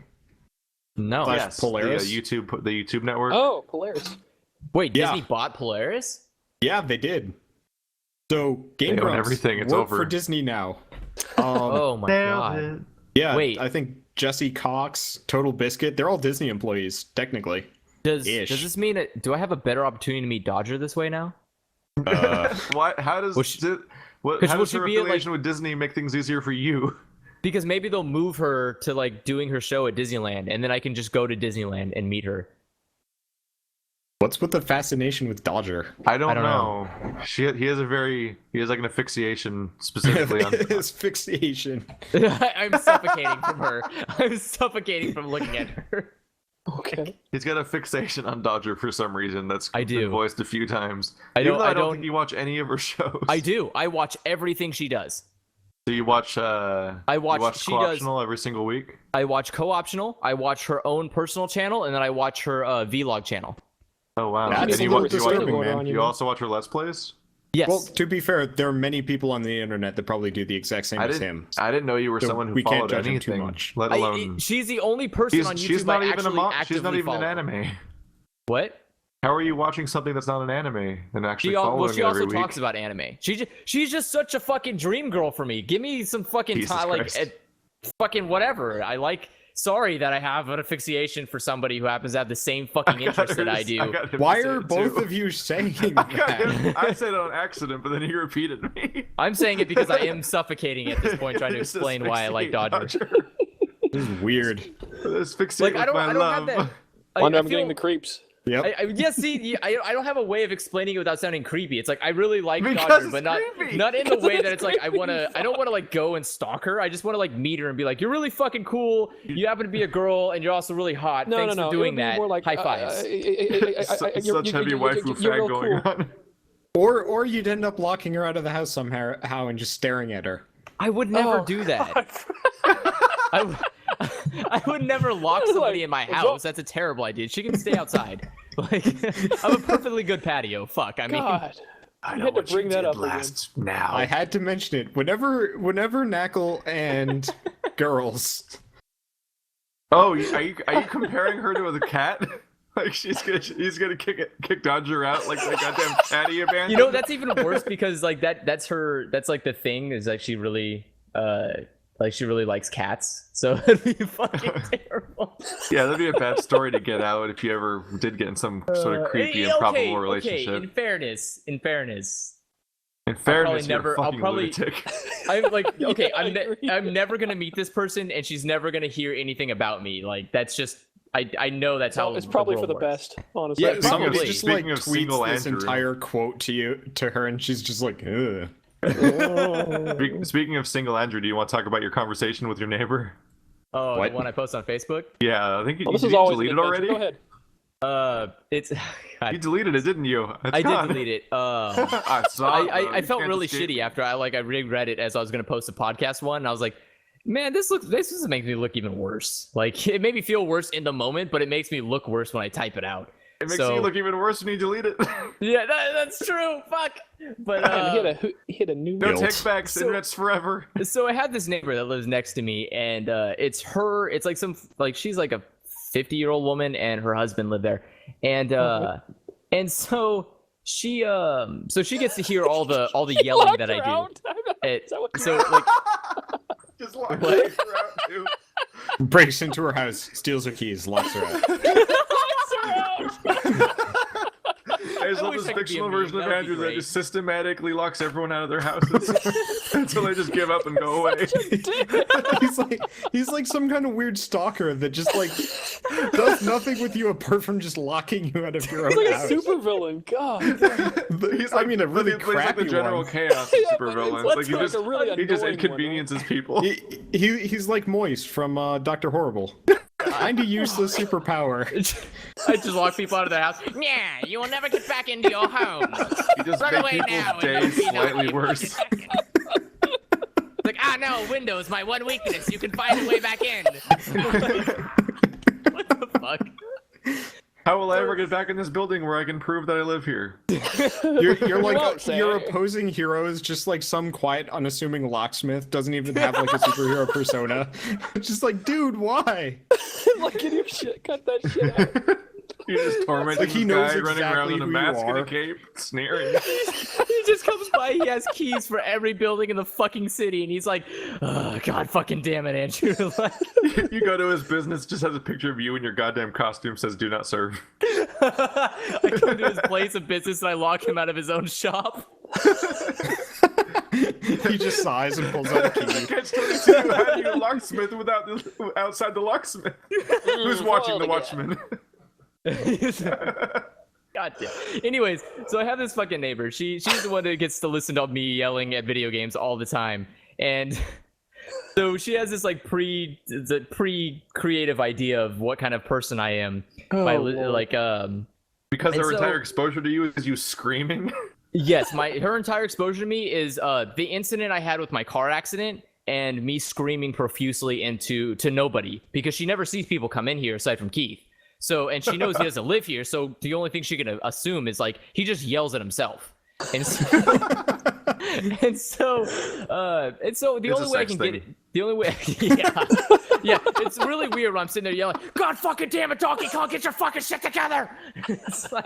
no. Yes. Polaris? The YouTube network. Oh, Polaris. Wait, Yeah. Disney bought Polaris? Yeah, they did. So Game They own Grumps everything, it's work over. for Disney now. Oh my god. Yeah, Wait. I think Jesse Cox, Total Biscuit, they're all Disney employees, technically. Does Ish. this mean do I have a better opportunity to meet Dodger this way now? What? How does Which- how will does she her be at, affiliation with Disney make things easier for you? Because maybe they'll move her to like doing her show at Disneyland, and then I can just go to Disneyland and meet her. What's with the fascination with Dodger? I don't know. He has like an asphyxiation specifically on. Asphyxiation. I'm suffocating from her. I'm suffocating from looking at her. Okay. He's got a fixation on Dodger for some reason. That's I do. been voiced a few times. I Even though I don't don't think you watch any of her shows. I do. I watch everything she does. Do you watch? I watch. You watch She does. Co-optional every single week. I watch co-optional. I watch her own personal channel, and then I watch her vlog channel. Oh wow! That's And a you, little watch, you, disturbing, watch, man. you also watch her Let's Plays? Yes. Well, to be fair, there are many people on the internet that probably do the exact same as him. I didn't know you were So someone who we can't followed judge him too anything, much. let alone. she's the only person on YouTube she's not I even actually she's not actively even an follow. anime. What? How are you watching something that's not an anime and actually She following also it every week? talks about anime. She's just such a fucking dream girl for me. Give me some fucking Jesus time, like Christ. fucking whatever. I like. Sorry that I have an asphyxiation for somebody who happens to have the same fucking interests that I do. Why are both of you saying that? I said it on accident, but then he repeated me. I'm saying it because I am suffocating at this point, trying to Just explain why I like asphyxiate Dodger. This is weird. Asphyxiate Like I with don't my have love. that. I Wonder I'm feel- getting the creeps. Yep. I don't have a way of explaining it without sounding creepy. It's like I really like Because Dodger, it's but not creepy. not in the way that it's it's like I don't want to like go and stalk her. I just want to like meet her and be like, you're really fucking cool. You happen to be a girl and you're also really hot. No, Thanks no, no. for it would doing be that. More like, High fives. Such heavy waifu you're fag real going cool. on. Or you'd end up locking her out of the house somehow and just staring at her. I would never Oh, do that. I would never lock somebody in my what's house. up? That's a terrible idea. She can stay outside. Like, I'm a perfectly good patio. Fuck. I mean, God. I You had to bring that up again. now. I had to mention it. Whenever Knackle and girls. Oh, are you comparing her to the cat? Like he's gonna kick Dodger out like the goddamn patty abandoned. you know that's even worse because like that's like the thing is like she really likes cats. So it'd be fucking terrible. Yeah, that'd be a bad story to get out if you ever did get in some sort of creepy, improbable relationship. Okay. In fairness, In probably fairness, never- you're a I'll fucking probably- lunatic. I'm like, okay, I agree. I'm never gonna meet this person, and she's never gonna hear anything about me. Like that's just I know that's how It's probably the for world the works. best, honestly. Yeah, Probably. somebody just like Speaking of single tweets this Andrew. entire quote to her, and she's just like, ugh. Speaking of single Andrew, do you want to talk about your conversation with your neighbor? Oh, What? the one I posted on Facebook. Yeah, I think Well, this did is you always delete it an adventure. already. Go ahead. It's. You deleted it, didn't you? I did delete it. I saw. it, though. I You felt can't really escape shitty it. after I reread it as I was gonna post a podcast one. And I was like, man, this just makes me look even worse. Like it made me feel worse in the moment, but it makes me look worse when I type it out. It makes So- you look even worse when you delete it. Yeah, that's true. Fuck. But Man, he hit a new. No Built. take backs. So- Internet's forever. so I had this neighbor that lives next to me, and it's her. It's like she's like a 50-year-old woman, and her husband live there, and so she gets to hear all the yelling Locked that her I do. out? It- Is that what- so like Just lock What? her out too. Breaks into her house, steals her keys, locks her out. Locks her out. I just I love wish this I could be a fictional meme. version of That would be Andrew that great. just systematically locks everyone out of their houses until they just give up and go away. he's like some kind of weird stalker that just like does nothing with you apart from just locking you out of your He's own like a house. super villain. God. He's I mean, a really he's like crappy the general one. chaos Yeah, super but villain. it's Like he like just a really he just annoying one, inconveniences people. He's like Moist from Dr. Horrible. Kinda useless superpower. I just lock people out of their house. Yeah, you will never get back into your home. He just Run makes away now people's and days don't be slightly naughty. worse. Like, no, Windows, my one weakness. You can find a way back in. What the fuck? How will I ever get back in this building where I can prove that I live here? You're like won't say. your opposing hero is just like some quiet, unassuming locksmith, doesn't even have like a superhero persona. It's just like, dude, why? Look at your shit. Cut that shit out. You just tormenting Like, he this knows guy running around exactly in a who you mask and a are. cape, sneering. He just comes by. He has keys for every building in the fucking city, and he's like, "Oh God, fucking damn it, Andrew!" Like, You go to his business, just has a picture of you in your goddamn costume, says "Do not serve." I come to his place of business and I lock him out of his own shop. He just sighs and pulls out a key. Catch 22. How do you locksmith without outside the locksmith? Who's watching the well, watchman? God damn. Anyways, so I have this fucking neighbor. She's the one that gets to listen to me yelling at video games all the time, and so she has this like pre-creative idea of what kind of person I am. By Lord. Because And her so- entire exposure to you is you screaming. Yes, her entire exposure to me is the incident I had with my car accident and me screaming profusely to nobody because she never sees people come in here aside from Keith. So, and she knows he doesn't live here, so the only thing she can assume is like he just yells at himself. And so, and so the It's only a way I sex can thing. get it, the only way, yeah, it's really weird when I'm sitting there yelling, "God fucking damn it, Donkey Kong, get your fucking shit together!" It's like,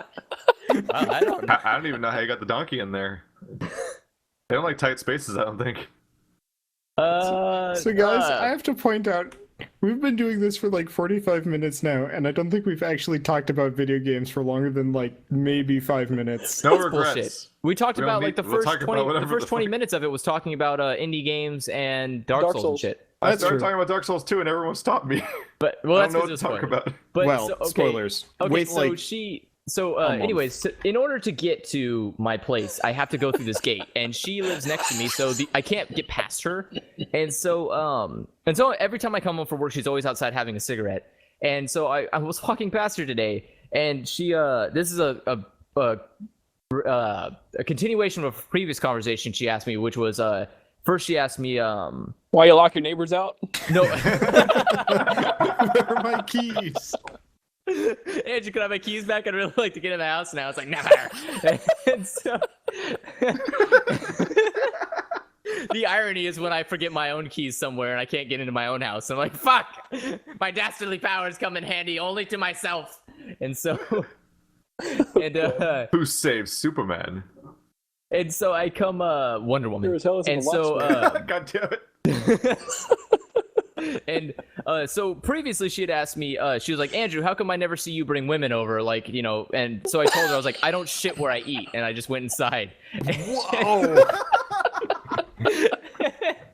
well, I don't know. I don't even know how you got the donkey in there. They don't like tight spaces, I don't think. So guys, I have to point out, we've been doing this for like 45 minutes now, and I don't think we've actually talked about video games for longer than like maybe 5 minutes. No That's regrets. bullshit. We talked We about don't like the need- we'll first talk about 20, the whatever first the 20 fuck- minutes of it was talking about indie games and Dark Souls and Souls. shit. I That's started true. talking about Dark Souls 2 and everyone stopped me. But well, I that's don't know because what it to was talk spoilers. about. But Well, so, okay. spoilers. Okay, Wait, so like, month. anyways, so in order to get to my place, I have to go through this gate, and she lives next to me, so I can't get past her. And so every time I come home from work, she's always outside having a cigarette. And so I was walking past her today, and she this is a continuation of a previous conversation she asked me, which was first she asked me Why you lock your neighbors out? no. Where are my keys? Andrew, can I have my keys back? I'd really like to get in the house now. It's like, never. And so, the irony is when I forget my own keys somewhere and I can't get into my own house. I'm like, fuck, my dastardly powers come in handy only to myself. And so, Who saves Superman? and so I come Wonder Woman. Sure as hell isn't And a so, locksmith. God damn it. and so previously she had asked me, she was like, Andrew, how come I never see you bring women over? Like, you know, and so I told her, I was like, I don't shit where I eat. And I just went inside. Whoa!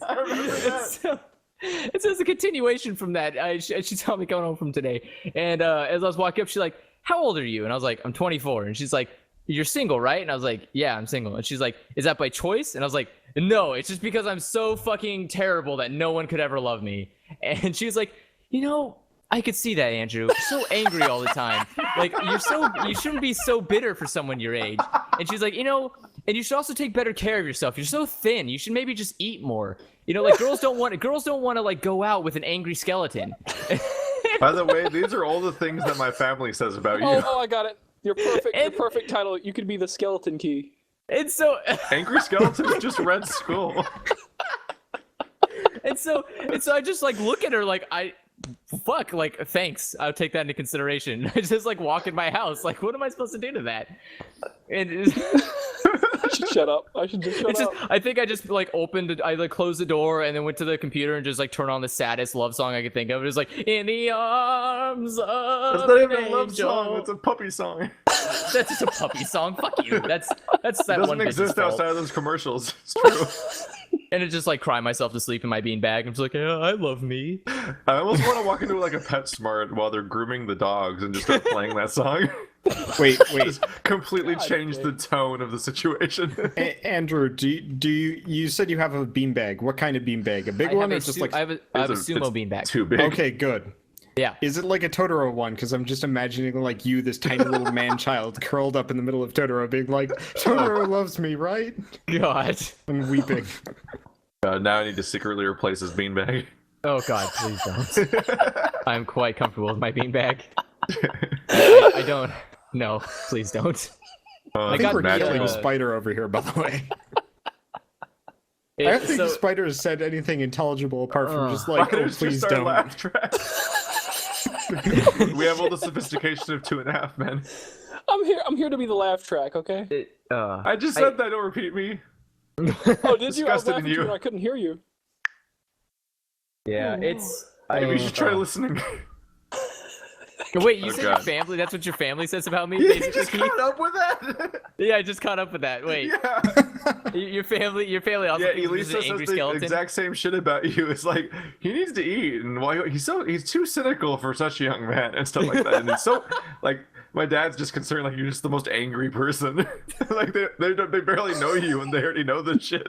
I remember that. So, it's a continuation from that. She saw me coming home from today. And as I was walking up, she's like, how old are you? And I was like, I'm 24. And she's like, you're single, right? And I was like, yeah, I'm single. And she's like, is that by choice? And I was like, no, it's just because I'm so fucking terrible that no one could ever love me. And she was like, I could see that, Andrew. So angry all the time. Like, you shouldn't be so bitter for someone your age. And she's like, and you should also take better care of yourself. You're so thin. You should maybe just eat more. Like girls don't want to like go out with an angry skeleton. By the way, these are all the things that my family says about you. Oh, I got it. Your perfect title. You could be the skeleton key. And so Angry Skeletons just read Skull. and so I just like look at her like fuck, like, thanks. I'll take that into consideration. I just like walk in my house. Like, what am I supposed to do to that? And I should shut up. I should just shut up. I think I just like I like closed the door and then went to the computer and just like turned on the saddest love song I could think of. It was like, in the arms of It's not even an a love angel. song. It's a puppy song. That's just a puppy song. Fuck you. That's that Doesn't one bitch's exist fault. outside of those commercials. It's true. And it just like cry myself to sleep in my beanbag. I'm just like, yeah, I love me. I almost want to walk into like a PetSmart while they're grooming the dogs and just start playing that song. Wait. Just completely change the tone of the situation. Andrew, do you said you have a beanbag? What kind of beanbag? A big I one have or just a like? I have a sumo beanbag. Too big. Okay, good. Yeah. Is it like a Totoro one? Because I'm just imagining like you, this tiny little man-child, curled up in the middle of Totoro, being like, "Totoro loves me, right?" God. And weeping. Now I need to secretly replace his beanbag. Oh God, please don't. I'm quite comfortable with my beanbag. I don't. No, please don't. I think got we're the, killing a spider over here, by the way. I don't think the spider has said anything intelligible apart from just like, Why "Oh, don't please just our don't." laugh track? We have all the sophistication of 2.5 Men. I'm here to be the laugh track, okay? I just said that. Don't repeat me. Oh, did you? I was Disgusted in laughing you. too and I couldn't hear you. Yeah, it's. Maybe you should try listening. Wait, you Oh, said God. your family? That's what your family says about me? You Basically, just caught up with that? Yeah, I just caught up with that. Wait, Yeah. your family also Yeah, thinks Elisa you're an says angry the skeleton? exact same shit about you. It's like he needs to eat, and why he's too cynical for such a young man and stuff like that. And it's so like my dad's just concerned like you're just the most angry person. Like they barely know you and they already know this shit.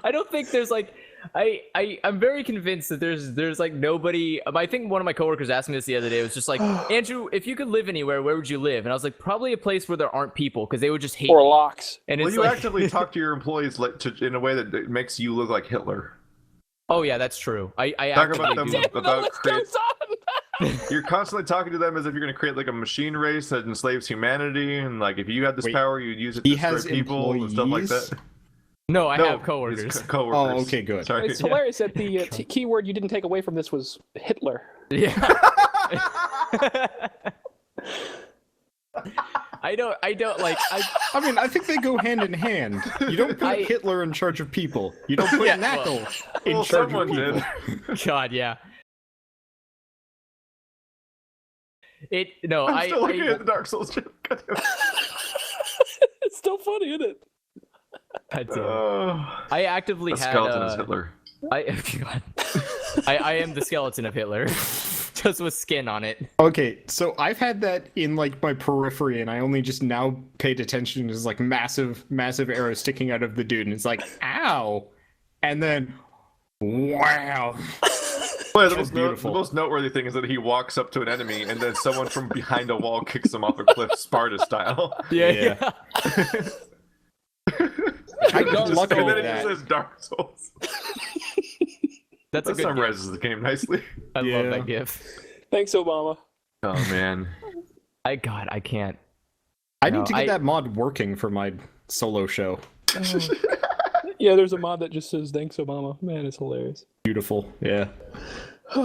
I don't think there's like I'm very convinced that there's like nobody. I think one of my coworkers asked me this the other day. It was just like, Andrew, if you could live anywhere, where would you live? And I was like, probably a place where there aren't people because they would just hate Or me. locks. And Well, it's you like, actively talk to your employees in a way that makes you look like Hitler. oh yeah, that's true. I Talk actively about them do. Damn, the about list create. goes on. You're constantly talking to them as if you're going to create like a machine race that enslaves humanity, and like if you had this Wait, power, you'd use it he to destroy has people and stuff like employees? that. No, I No, have coworkers. it's coworkers. Oh, okay, good. Sorry. It's hilarious that the keyword you didn't take away from this was Hitler. Yeah. I don't like I mean, I think they go hand in hand. You don't put Hitler in charge of people. You don't put Yeah, Knuckle in Well, charge of someone people. did. God, yeah. I'm still looking at the Dark Souls joke. God damn it. It's still funny, isn't it? God damn it. Oh, I actively the had skeleton is Hitler. God. I am the skeleton of Hitler, just with skin on it. Okay, so I've had that in like my periphery, and I only just now paid attention to this like massive arrow sticking out of the dude, and it's like, ow, and then, wow. Well, the That's most, beautiful. the most noteworthy thing is that he walks up to an enemy, and then someone from behind a wall kicks him off a cliff, Sparta style. Yeah. I got Just- lucky and then with it just that. says Dark Souls. That's a That good summarizes the game nicely. GIF. I love Yeah. that GIF. Thanks, Obama. Oh man. I can't. I No, need to get I- that mod working for my solo show. Yeah, there's a mod that just says "Thanks, Obama." Man, it's hilarious. Beautiful, yeah. Oh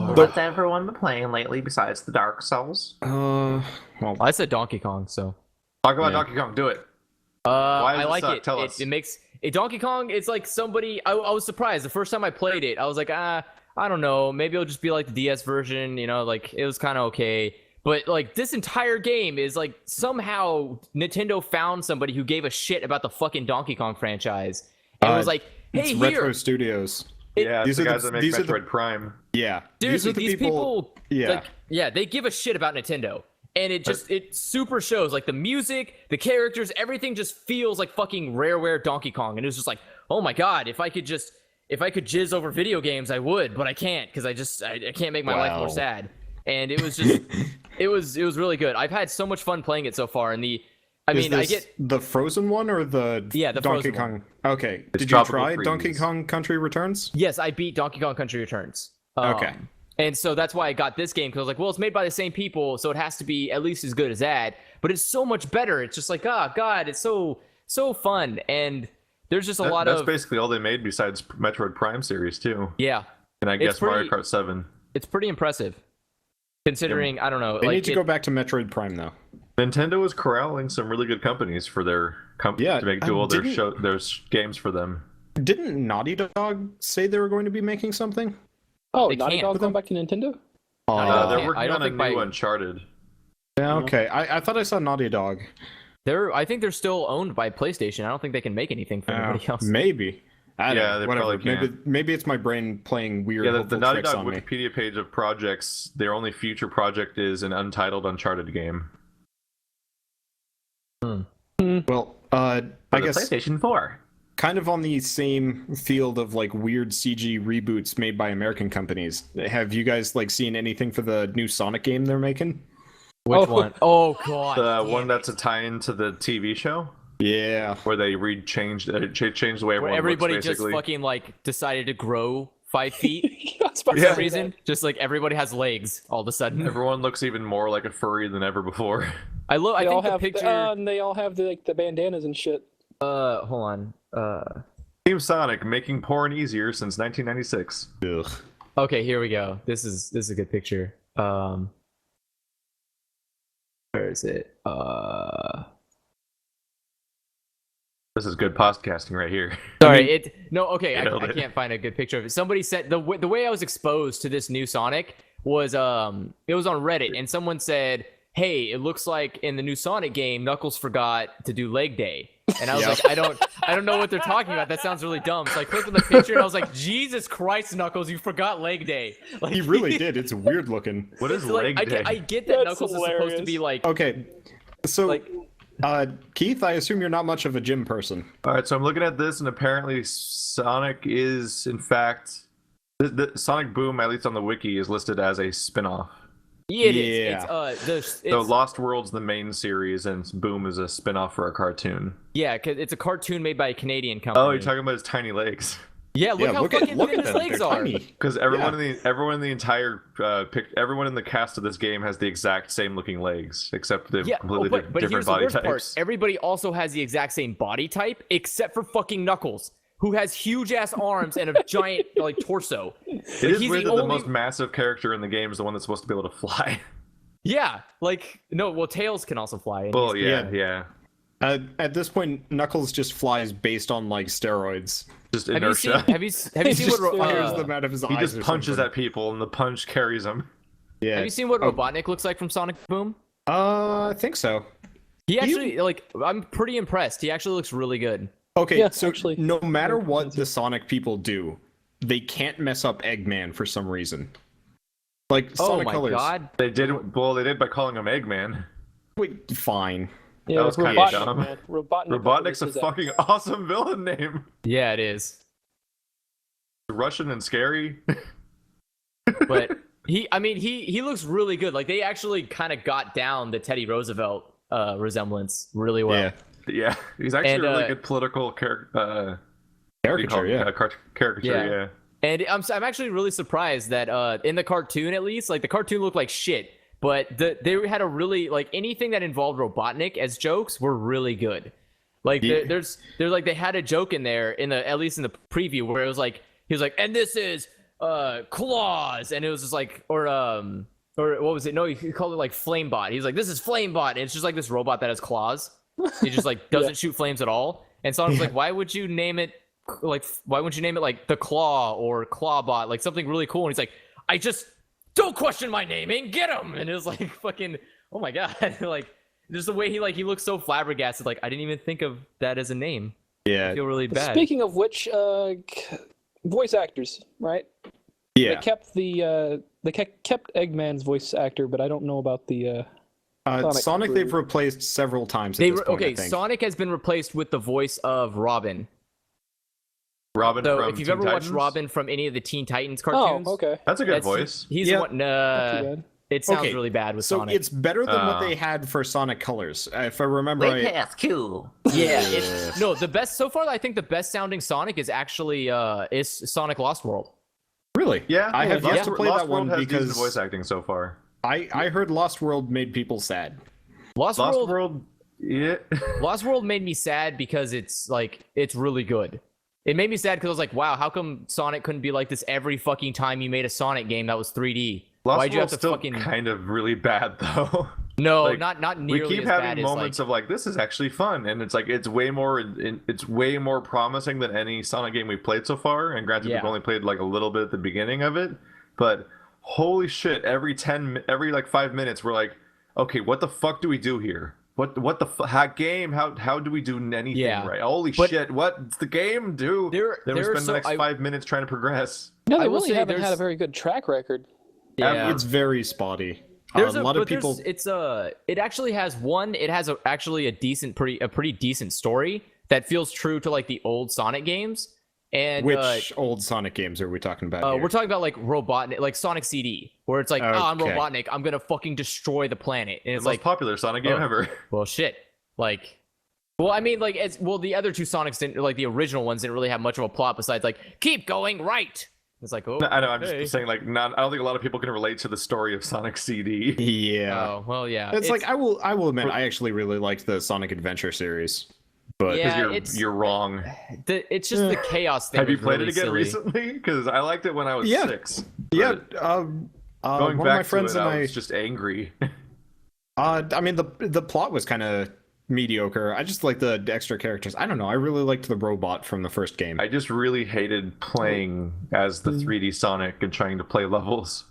Lord. What's everyone been playing lately besides the Dark Souls? Well, I said Donkey Kong, so. Talk about Yeah. Donkey Kong. Do it. I does it like suck? it. Tell us. It makes Donkey Kong. It's like somebody. I was surprised the first time I played it. I was like, I don't know. Maybe it'll just be like the DS version. Like it was kind of okay. But like this entire game is like somehow Nintendo found somebody who gave a shit about the fucking Donkey Kong franchise and was like, hey, it's here. Retro Studios. Yeah, it's these the are the- guys that make these are the- Metroid Prime. Yeah. Seriously, these are the these people, Yeah. like, yeah, they give a shit about Nintendo. And it super shows, like the music, the characters, everything just feels like fucking Rareware Donkey Kong. And it was just like, oh my god, if I could just if I could jizz over video games, I would, but I can't because I can't make my life more sad. And it was just, it was really good. I've had so much fun playing it so far. And I get the Frozen one or the the Donkey Frozen Kong. one. Okay, It's did you Tropical try Freeze. Donkey Kong Country Returns? Yes, I beat Donkey Kong Country Returns. Okay. And so that's why I got this game, because I was like, well, it's made by the same people, so it has to be at least as good as that. But it's so much better. It's just like, oh god, it's so fun. And there's just That's basically all they made besides Metroid Prime series too. Yeah. And I It's guess Mario pretty- Kart 7. It's pretty impressive. Considering, I don't know. They like need to go back to Metroid Prime though. Nintendo is corralling some really good companies for their Yeah, to do all their didn't- their games for them. Didn't Naughty Dog say they were going to be making something? Oh, They Naughty can't. Dog going back to Nintendo? They're can't- working I don't on a think new by- Uncharted. Yeah, okay. I thought I saw Naughty Dog. I think they're still owned by PlayStation. I don't think they can make anything for anybody else. Maybe. I don't Yeah, know, they whatever. probably can't. Maybe it's my brain playing weird Yeah, the hopeful Naughty tricks Dog on me. Wikipedia page of projects, their only future project is an untitled Uncharted game. Well, I For the guess PlayStation 4. kind of on the same field of like weird CG reboots made by American companies. Have you guys like seen anything for the new Sonic game they're making? Which Oh. one? Oh god. The one that's a tie-in to the TV show Yeah. where they changed the way Where everyone everybody looks, just basically. fucking like decided to grow 5 feet I was about for to some say reason. Just like everybody has legs all of a sudden. Everyone looks even more like a furry than ever before. I They all think the have picture. and they all have the bandanas and shit. Hold on. Team Sonic making porn easier since 1996. Ugh. Okay, here we go. This is a good picture. Where is it? This is good podcasting right here. Sorry, okay, Nailed I it. can't find a good picture of it. Somebody said the way I was exposed to this new Sonic was it was on Reddit, and someone said, "Hey, it looks like in the new Sonic game, Knuckles forgot to do leg day." And I was like, I don't know what they're talking about. That sounds really dumb. So I clicked on the picture and I was like, Jesus Christ, Knuckles, you forgot leg day. Like He really did. It's weird looking. What is like, leg day? I get that That's Knuckles is supposed to be hilarious. like Okay. So Like- Keith, I assume you're not much of a gym person. All right, so I'm looking at this, and apparently Sonic is, in fact, the Sonic Boom, at least on the wiki, is listed as a spin-off. yeah, it Yeah. is. So Lost World's the main series, and Boom is a spin-off for a cartoon. Yeah, cause it's a cartoon made by a Canadian company. Oh, you're talking about his tiny legs. Yeah, look how fucking look thin at his them. legs They're are. tiny. Because everyone in the entire everyone in the cast of this game has the exact same looking legs, except they're Yeah, completely but different here's the body worst types. part. Everybody also has the exact same body type, except for fucking Knuckles, who has huge ass arms and a giant like torso. It is he's weird the that the only- most massive character in the game is the one that's supposed to be able to fly. Yeah, like no, well, Tails can also fly. and Well, he's- yeah. At this point, Knuckles just flies based on like steroids. Just Have you seen? inertia. Have you seen He just what? fires them out of his He eyes. just or punches something. at people, and the punch carries him. Yeah. Have you seen what Robotnik looks like from Sonic Boom? I think so. He actually like. I'm pretty impressed. He actually looks really good. Okay, Yeah, so actually, no matter very what fancy. the Sonic people do, they can't mess up Eggman for some reason. Like Oh Sonic my Colors. god! They did by calling him Eggman. Wait, fine. Yeah, was kinda Robotnik, dumb. man. Robotnik. Robotnik's a is that. fucking awesome villain name. Yeah, it is. Russian and scary. But he looks really good. Like they actually kind of got down the Teddy Roosevelt resemblance really well. Yeah. Yeah, he's actually And, a really good political character. Caricature, yeah. Caricature, Yeah. yeah. And I'm actually really surprised that in the cartoon, at least, like the cartoon looked like shit, but they had a really like anything that involved Robotnik as jokes were really good. Like Yeah. there's like they had a joke in there in the at least in the preview where it was like he was like, and this is claws, and it was just like or what was it? No, he called it like Flamebot. He's like, this is Flamebot, and it's just like this robot that has claws. He just like doesn't shoot flames at all. And so I was like, why would you name it like the Claw or Clawbot, like something really cool? And he's like, I just don't question my naming, get him. And it was like fucking, oh my god, like just the way he looks so flabbergasted. Like I didn't even think of that as a name. Yeah. I feel really bad. Speaking of which, voice actors, right? Yeah. They kept kept Eggman's voice actor, but I don't know about the. Sonic crew. they've replaced several times at this point, I think. Sonic has been replaced with the voice of Robin. Robin So from if you've Teen ever watched Titans? Robin from any of the Teen Titans Oh, cartoons, okay. That's a good that's- voice. He's Yeah. the one. Not too bad. It sounds Okay, really bad with So Sonic. it's better than what Ah. they had for Sonic Colors. If I remember Way right. past cool. Yeah, it's no the best so far. I think the best sounding Sonic is actually is Sonic Lost World. Really? Yeah, I have yet to play Lost that World one has decent because voice acting so far. I heard Lost World made people sad. Lost Lost World, World, yeah. Lost World made me sad because it's really good. It made me sad because I was like, wow, how come Sonic couldn't be like this every fucking time you made a Sonic game that was 3D? Lost Why'd you have World's to still fucking kind of really bad though. no, like, not We nearly keep as bad having as moments like, of like, this is actually fun, and it's like it's way more promising than any Sonic game we've played so far. And granted, Yeah. we've only played like a little bit at the beginning of it, but holy shit! Every 5 minutes, we're like, okay, what the fuck do we do here? What the game? How do we do anything Yeah. right? Holy But- shit! What's the game do? There- Then we there are spend the next so- 5 minutes trying to progress. No, I they will really say haven't had a there's- very good track record. yeah. It's very spotty. There's a lot of but there's- people. it actually has actually a pretty decent story that feels true to like the old Sonic games. And Which old Sonic games are we talking about? here? we're talking about like Robotnik, like Sonic CD, where it's like, I'm Okay. Robotnik, I'm gonna fucking destroy the planet, and The it's most like, popular Sonic game oh. ever. well, shit, like, well, I mean, like, the other two Sonics didn't, like, the original ones didn't really have much of a plot besides like, keep going right. It's like, oh, I know. I'm okay. just saying, like, I don't think a lot of people can relate to the story of Sonic CD. Yeah. Oh, well, yeah, It's like I will admit I actually really liked the Sonic Adventure series, but Yeah. Because you're wrong. it's just the chaos thing. Have you was played really it again silly. recently? Because I liked it when I was Yeah. 6. yeah, but going going one back of my friends to it, and I was just angry. I mean the plot was kind of mediocre. I just like the extra characters. I don't know. I really liked the robot from the first game. I just really hated playing as the 3D Sonic and trying to play levels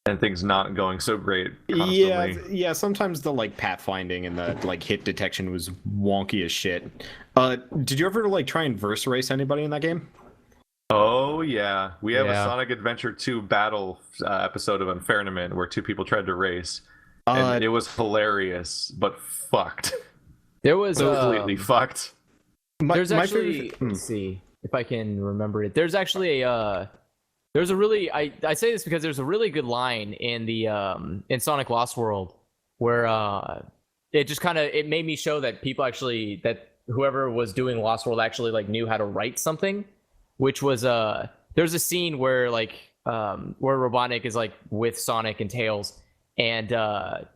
and things not going so great constantly. Yeah. Sometimes the like pathfinding and the like hit detection was wonky as shit. Did you ever like try and verse race anybody in that game? Oh yeah, we have Yeah. a Sonic Adventure 2 battle episode of Unfairnament where 2 people tried to race, and it was hilarious, but fucked. There was Completely fucked. there's my actually favorite- let's see if I can remember it. There's actually there's a really I say this because there's a really good line in the in Sonic Lost World where it just kind of it made me show that people actually that whoever was doing Lost World actually like knew how to write something, which was there's a scene where like where Robotnik is like with Sonic and Tails, and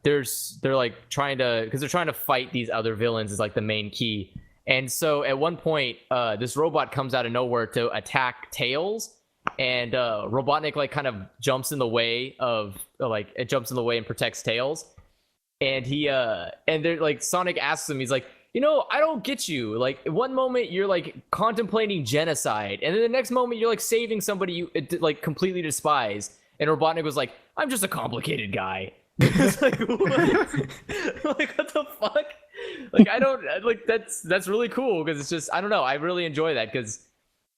they're like trying to because they're trying to fight these other villains is like the main key. And so at one point this robot comes out of nowhere to attack Tails, and Robotnik like kind of jumps in the way of like it jumps in the way and protects Tails, and he and they're like Sonic asks him, he's like, you know, I don't get you. Like, one moment you're like contemplating genocide, and then the next moment you're like saving somebody you like completely despise. And Robotnik was like, I'm just a complicated guy. It's like, what? Like, what the fuck? Like, I don't like that's really cool because it's just I don't know. I really enjoy that because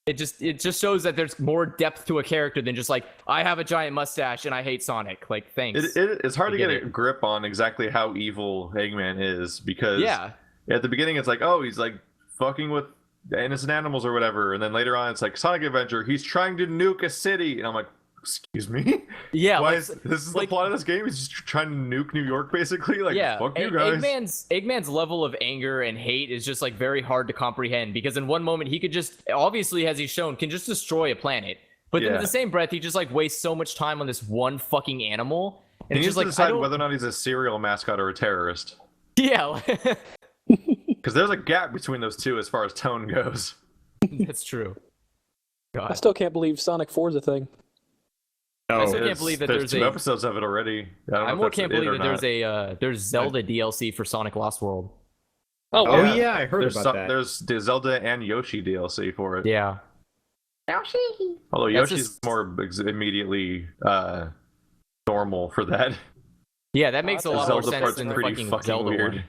it just shows that there's more depth to a character than just like I have a giant mustache and I hate Sonic. Like, thanks. It's hard to get get a it. grip on exactly how evil Eggman is because Yeah. at the beginning it's like, oh, he's like fucking with innocent animals or whatever, and then later on it's like Sonic Adventure, he's trying to nuke a city, and I'm like, excuse me? Yeah. Why like, is this is like- the plot of this game? He's just trying to nuke New York basically? Like, yeah, fuck you guys. Eggman's level of anger and hate is just like very hard to comprehend because in one moment he could just obviously, as he's shown, can just destroy a planet, but then in Yeah. the same breath he just like wastes so much time on this one fucking animal, and He it's needs just to like I decide don't, whether or not he's a serial mascot or a terrorist. yeah, Because there's a gap between those two as far as tone goes. that's true. I God, still can't believe Sonic 4 is a thing. I still can't It's- believe that there's there's 2 a. episodes of it already. I don't know I if more that's can't it believe or that there's not. a there's Zelda DLC for Sonic Lost World. Oh, Oh wow. yeah, I heard There's about that. There's the Zelda and Yoshi DLC for it. Yeah, Although That's Yoshi's just- more immediately normal for that. yeah, that makes a The lot Zelda more sense part's than the pretty fucking Zelda weird. one.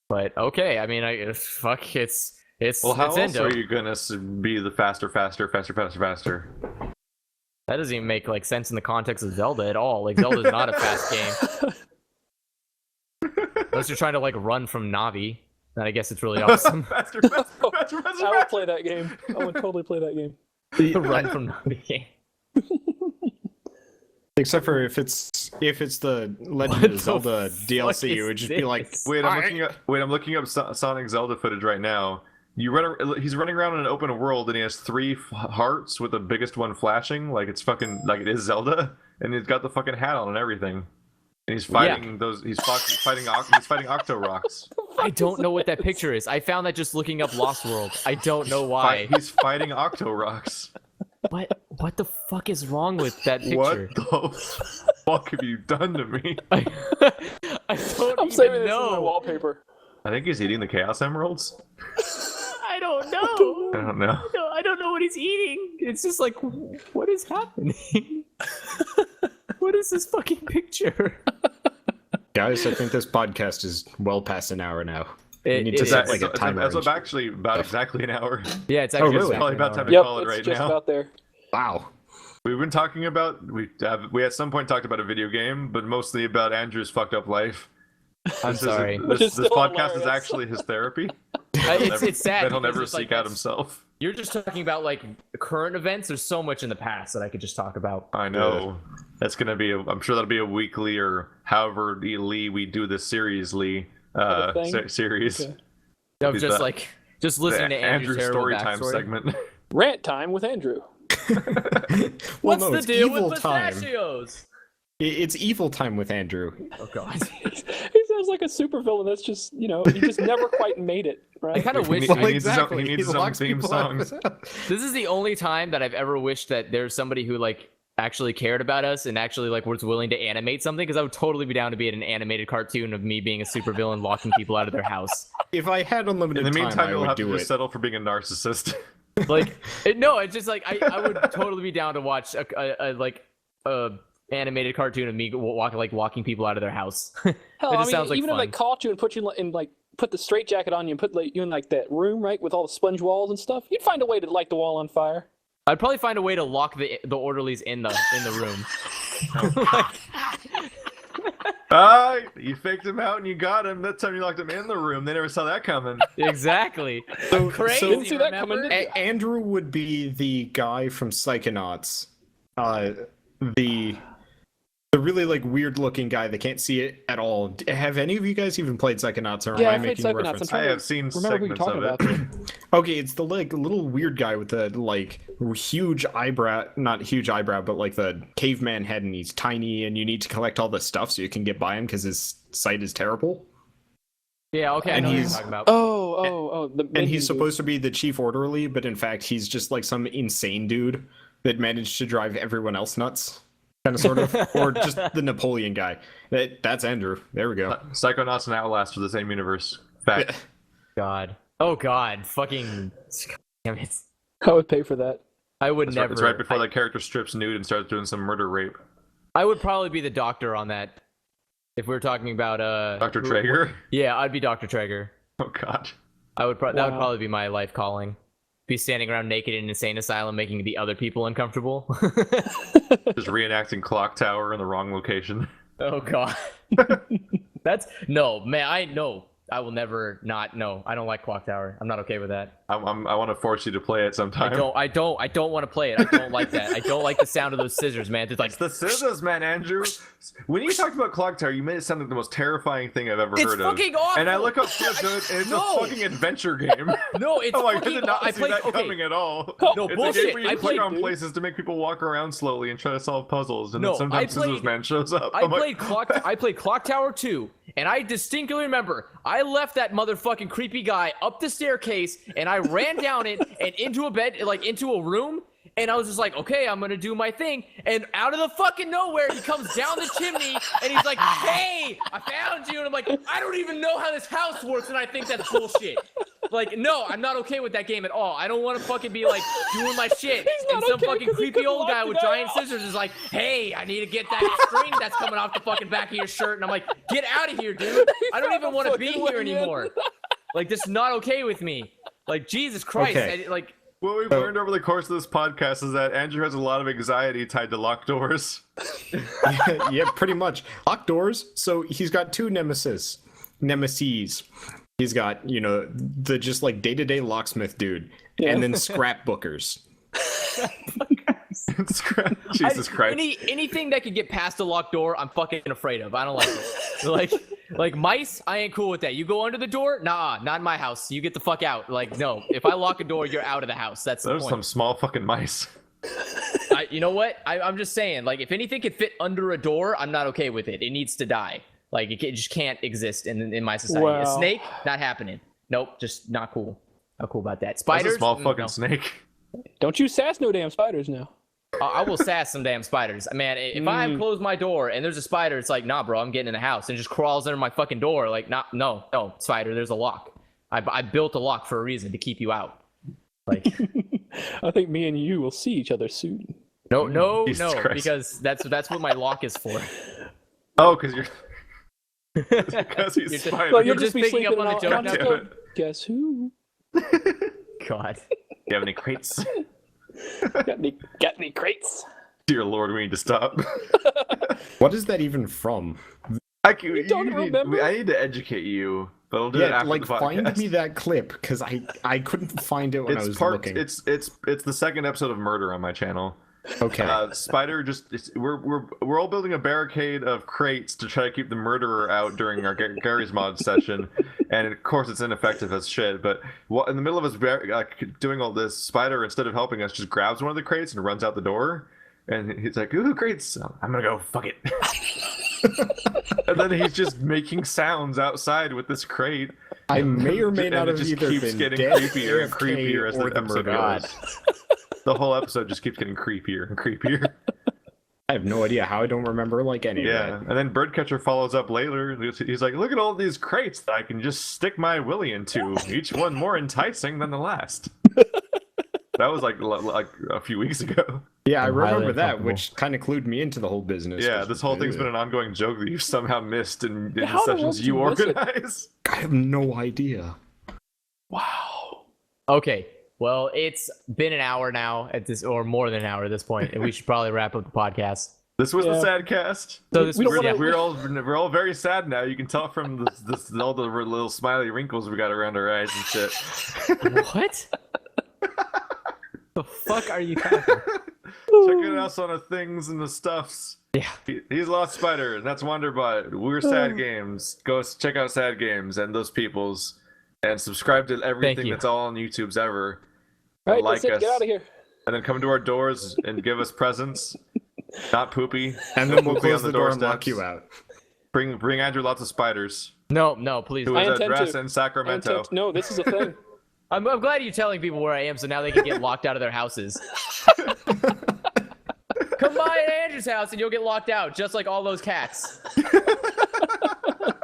But okay, I mean, fuck, it's Well, how else Nintendo. are you gonna be the faster? That doesn't even make like sense in the context of Zelda at all. Like Zelda's not a fast game. Unless you're trying to like run from Navi. then I guess it's really awesome. Faster, I faster, would faster. play that game. I would totally play that game. Run from the game. Except for if it's the Legend What of the Zelda fuck DLC, it is would just be like, this? Wait, I'm looking up Sonic Zelda footage right now. He's running around in an open world, and he has 3 hearts with the biggest one flashing, like it's fucking like it is Zelda, and he's got the fucking hat on and everything. And he's fighting He's fighting Octorocks. I don't know what that picture is. I found that just looking up Lost World. I don't know why. He's fighting Octorocks. What the fuck is wrong with that picture? What the fuck have you done to me? I don't I'm saving even this as my know. wallpaper. I think he's eating the Chaos Emeralds. I don't know. I don't know. I don't know what he's eating. It's just like, what is happening? What is this fucking picture? guys, I think this podcast is well past an hour now. We It need to is. set like a timer. That's actually about exactly an hour. Yeah, it's actually really? It's probably about time to Yep, call it it's right just now. about there. Wow. We've been talking about we at some point talked about a video game, but mostly about Andrew's fucked up life. I'm sorry. Which This is still podcast is hilarious. actually his therapy. It's sad. That he'll because never it's like seek out that's- himself. You're just talking about like current events. There's so much in the past that I could just talk about. I know. That's gonna be. I'm sure that'll be a weekly or however Lee we do this series Lee thing? series. Okay. Of Be just the- like just listening to Andrew's terrible story time backstory. segment. Rant time with Andrew. What's no, the it's deal evil with time. pistachios? It's evil time with Andrew. Oh god. He sounds like a supervillain that's just, he just never quite made it, I right? kind of wish. He needs his own- he needs his own locks theme people out of song. his house. This is the only time that I've ever wished that there's somebody who like actually cared about us and actually like was willing to animate something, because I would totally be down to be in an animated cartoon of me being a supervillain locking people out of their house. If I had unlimited In the time, meantime, I you'll would have to do just it. settle for being a narcissist. Like it's just like I would totally be down to watch a animated cartoon of me walking people out of their house. Hell, It I just mean, sounds like even if they fun. caught you and put you in like put the straitjacket on you and put like, you in like that room, right, with all the sponge walls and stuff, you'd find a way to light the wall on fire. I'd probably find a way to lock the orderlies in the room. You faked him out and you got him. That time you locked him in the room. They never saw that coming. Exactly. So- Crazy. so- Didn't see that coming, remember? did you? Andrew would be the guy from Psychonauts. The really like weird looking guy that can't see it at all. Have any of you guys even played Psychonauts, or Yeah, am I I played making a Psychonauts. I'm reference? trying I to have seen remember who you're segments talking of about. it. Though. Okay, it's the like little weird guy with the like huge eyebrow, not huge eyebrow, but like the caveman head, and he's tiny, and you need to collect all the stuff so you can get by him because his sight is terrible. Yeah, okay, I And know what you're he's- talking about. Oh, the And Minion he's dude. supposed to be the chief orderly, but in fact, he's just like some insane dude that managed to drive everyone else nuts, kind of sort of, or just the Napoleon guy. That's Andrew. There we go. Psychonauts and Outlast are the same universe. Fact. God. Oh god. Fucking. Damn it. I would pay for that. I would It's never. right, it's right before that character strips nude and starts doing some murder rape. I would probably be the doctor on that. If we were talking about Dr. Traeger. Yeah, I'd be Dr. Traeger. Oh god. That would Wow. probably be my life calling. Be standing around naked in an insane asylum, making the other people uncomfortable. Just reenacting Clock Tower in the wrong location. Oh god. That's no man. I will never not. No, I don't like Clock Tower. I'm not okay with that. I want to force you to play it sometime. I don't want to play it. I don't like that. I don't like the sound of those scissors, man. It's like It's the scissors, man, Andrew. When you talked about Clock Tower, you made it sound like the most terrifying thing I've ever It's heard of. fucking awful. And I look up Clock and it's No. a fucking adventure game. no, it's Oh, I fucking. did not I see played. that coming Okay, at all. No, It's bullshit. a game where you I click played, on dude. places to make people walk around slowly and try to solve puzzles, and No, then sometimes I played- Scissors Man shows up. I I'm like, played Clock Tower 2, and I distinctly remember I left that motherfucking creepy guy up the staircase, and I ran down it and into a bed, like into a room, and I was just like, okay, I'm gonna do my thing, and out of the fucking nowhere, he comes down the chimney, and he's like, hey, I found you, and I'm like, I don't even know how this house works, and I think that's bullshit. Like, no, I'm not okay with that game at all. I don't want to fucking be like doing my shit, and not some okay fucking 'cause he creepy couldn't old lock guy the with guy giant out. scissors is like, hey, I need to get that string that's coming off the fucking back of your shirt, and I'm like, get out of here, dude. I don't even want to be fucking here way in. anymore. Like, this is not okay with me. Like, Jesus Christ. Okay. Like, what we've learned over the course of this podcast is that Andrew has a lot of anxiety tied to locked doors. Yeah, pretty much. Locked doors. So he's got two nemesis. He's got, the just like day-to-day locksmith dude, and then scrapbookers. Jesus Christ. Anything that could get past a locked door, I'm fucking afraid of. I don't like it. Like mice, I ain't cool with that. You go under the door? Nah, not in my house. You get the fuck out. Like, no. If I lock a door, you're out of the house. That's the Those point. some small fucking mice. You know what? I'm just saying, like, if anything could fit under a door, I'm not okay with it. It needs to die. Like, it just can't exist in my society. Wow. A snake, not happening. Nope, just not cool. Not cool about that. Spiders? That's a small fucking no. snake. Don't you sass no damn spiders now. I will sass some damn spiders. Man, if I close my door and there's a spider, it's like, nah, bro, I'm getting in the house, and just crawls under my fucking door. Like, no, spider, there's a lock. I built a lock for a reason, to keep you out. Like, I think me and you will see each other soon. no, Jesus Christ. because that's what my lock is for. Oh, because you're... because he's just- spider. Well, You're you'll just just be picking up sleeping on the joke and now? I'll just go, guess who? God. Do you have any crates? Got any crates? Dear Lord, we need to stop. What is that even from? I don't remember? I need to educate you, but I'll do it Yeah, after like the podcast. find me that clip, because I couldn't find it when I was looking. It's the second episode of Murder on my channel. Okay. Spider we're all building a barricade of crates to try to keep the murderer out during our Gary's mod session, and of course it's ineffective as shit. But in the middle of us doing all this, Spider, instead of helping us, just grabs one of the crates and runs out the door. And he's like, "Ooh, crates! I'm gonna go. Fuck it." And then he's just making sounds outside with this crate. I may or may And not it have just either keeps been getting dead, creepier and AFK, creepier as or the episode murderer. goes. The whole episode just keeps getting creepier and creepier. I have no idea how I don't remember like any Yeah, of that. and then Birdcatcher follows up later. He's like, "Look at all these crates that I can just stick my willy into, each one more enticing than the last." That was like a few weeks ago. Yeah, I I'm highly remember that, uncomfortable. which kind of clued me into the whole business. Yeah, this whole thing's been an ongoing joke that you've somehow missed in the How the hell sessions did you you miss it? organize. I have no idea. Wow. Okay. Well, it's been an hour now or more than an hour at this point, and we should probably wrap up the podcast. This was Yeah. the Sadcast. So this We was, don't yeah, wanna- We're all very sad now. You can tell from this all the little smiley wrinkles we got around our eyes and shit. what? The fuck are you talking? Checking us on the things and the stuffs. Yeah. He's Lost Spider, and that's Wonderbot. We're Sad Games. Go check out Sad Games and those peoples, and subscribe to everything you. that's all on YouTube's ever. All right, Like that's it. us. Get out of here. And then come to our doors and give us presents. Not poopy. And then we'll Poopy close on the door and lock doorsteps. you out. Bring Andrew lots of spiders. No, please. To I his intend address to. in Sacramento. No, this is a thing. I'm glad you're telling people where I am, so now they can get locked out of their houses. Come by at Andrew's house and you'll get locked out, just like all those cats.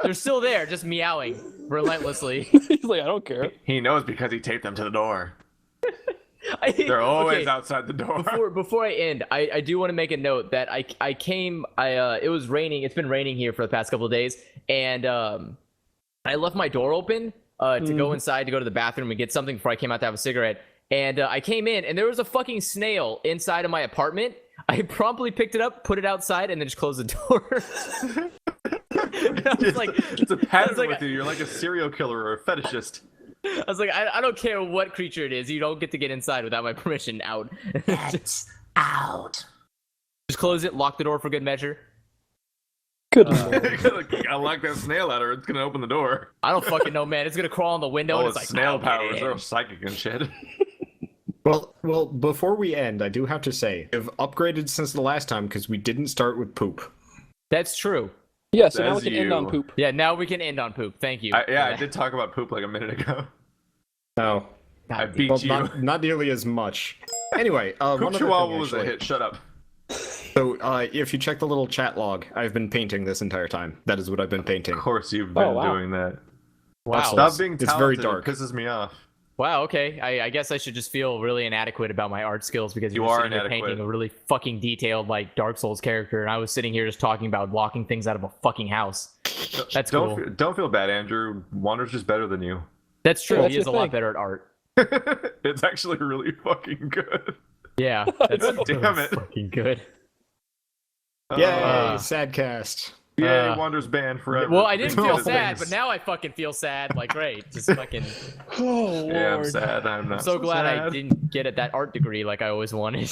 They're still there, just meowing relentlessly. He's like, I don't care. He knows because he taped them to the door. They're They're always outside the door. Before I end, I do want to make a note that I came. It was raining. It's been raining here for the past couple of days, and I left my door open to go inside to go to the bathroom and get something before I came out to have a cigarette. And I came in, and there was a fucking snail inside of my apartment. I promptly picked it up, put it outside, and then just closed the door. And I was like, It's a pattern like- with you. You're like a serial killer or a fetishist. I was like, I don't care what creature it is. You don't get to get inside without my permission. Out. Get out. Just close it, lock the door for good measure. Good lord. I like that snail at her. It's gonna open the door. I don't fucking know, man. It's gonna crawl in the window. Oh, and it's it's like snail "I'll get powers. in." They're psychic and shit. Well, before we end, I do have to say, we've upgraded since the last time because we didn't start with poop. That's true. Yeah, so now we That's can end on you. poop. Yeah, now we can end on poop. Thank you. I did talk about poop like a minute ago. Oh, I beat well, you. not nearly as much. Anyway, one Poop other Chihuahua thing, was a actually. hit. Shut up. So, if you check the little chat log, I've been painting this entire time. That is what I've been painting. Of course you've been wow. doing that. Wow. Stop being It's talented. very dark. It pisses me off. Wow. Okay. I guess I should just feel really inadequate about my art skills because You were are sitting here inadequate. painting a really fucking detailed like Dark Souls character, and I was sitting here just talking about locking things out of a fucking house. That's don't cool. don't feel bad, Andrew. Wander's just better than you. That's true. Yeah, He that's is a your lot thing. better at art. It's actually really fucking good. Yeah. That's Damn it. fucking good. Yay, Uh, Sadcast. Yay, Wander's banned forever. Well, I didn't feel Because of sad, things. but now I fucking feel sad. Like, great, just fucking. Oh Yeah, I'm lord. sad. I'm not So glad I sad. didn't get at that art degree like I always wanted.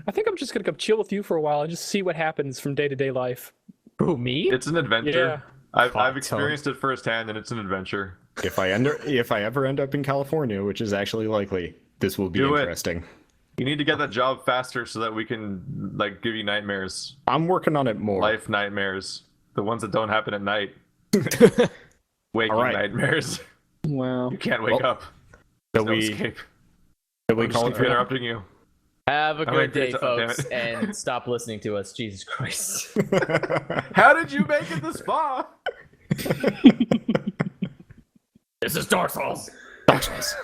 I think I'm just gonna come chill with you for a while and just see what happens from day to day life. Who, me? It's an adventure. Yeah. I've experienced it firsthand, and it's an adventure. If I ever end up in California, which is actually likely, this will be Do it. interesting. You need to get that job faster so that we can like give you nightmares, I'm working on it more. life nightmares, the ones that don't happen at night. Waking All right. nightmares. Wow. You can't wake Well, up. Shall No we, escape. shall we I'm call just it for now? interrupting you. Have a All good right, day, good job, damn folks, it. and stop listening to us. Jesus Christ. How did you make it this far? This is Darth Maul. Dark Souls.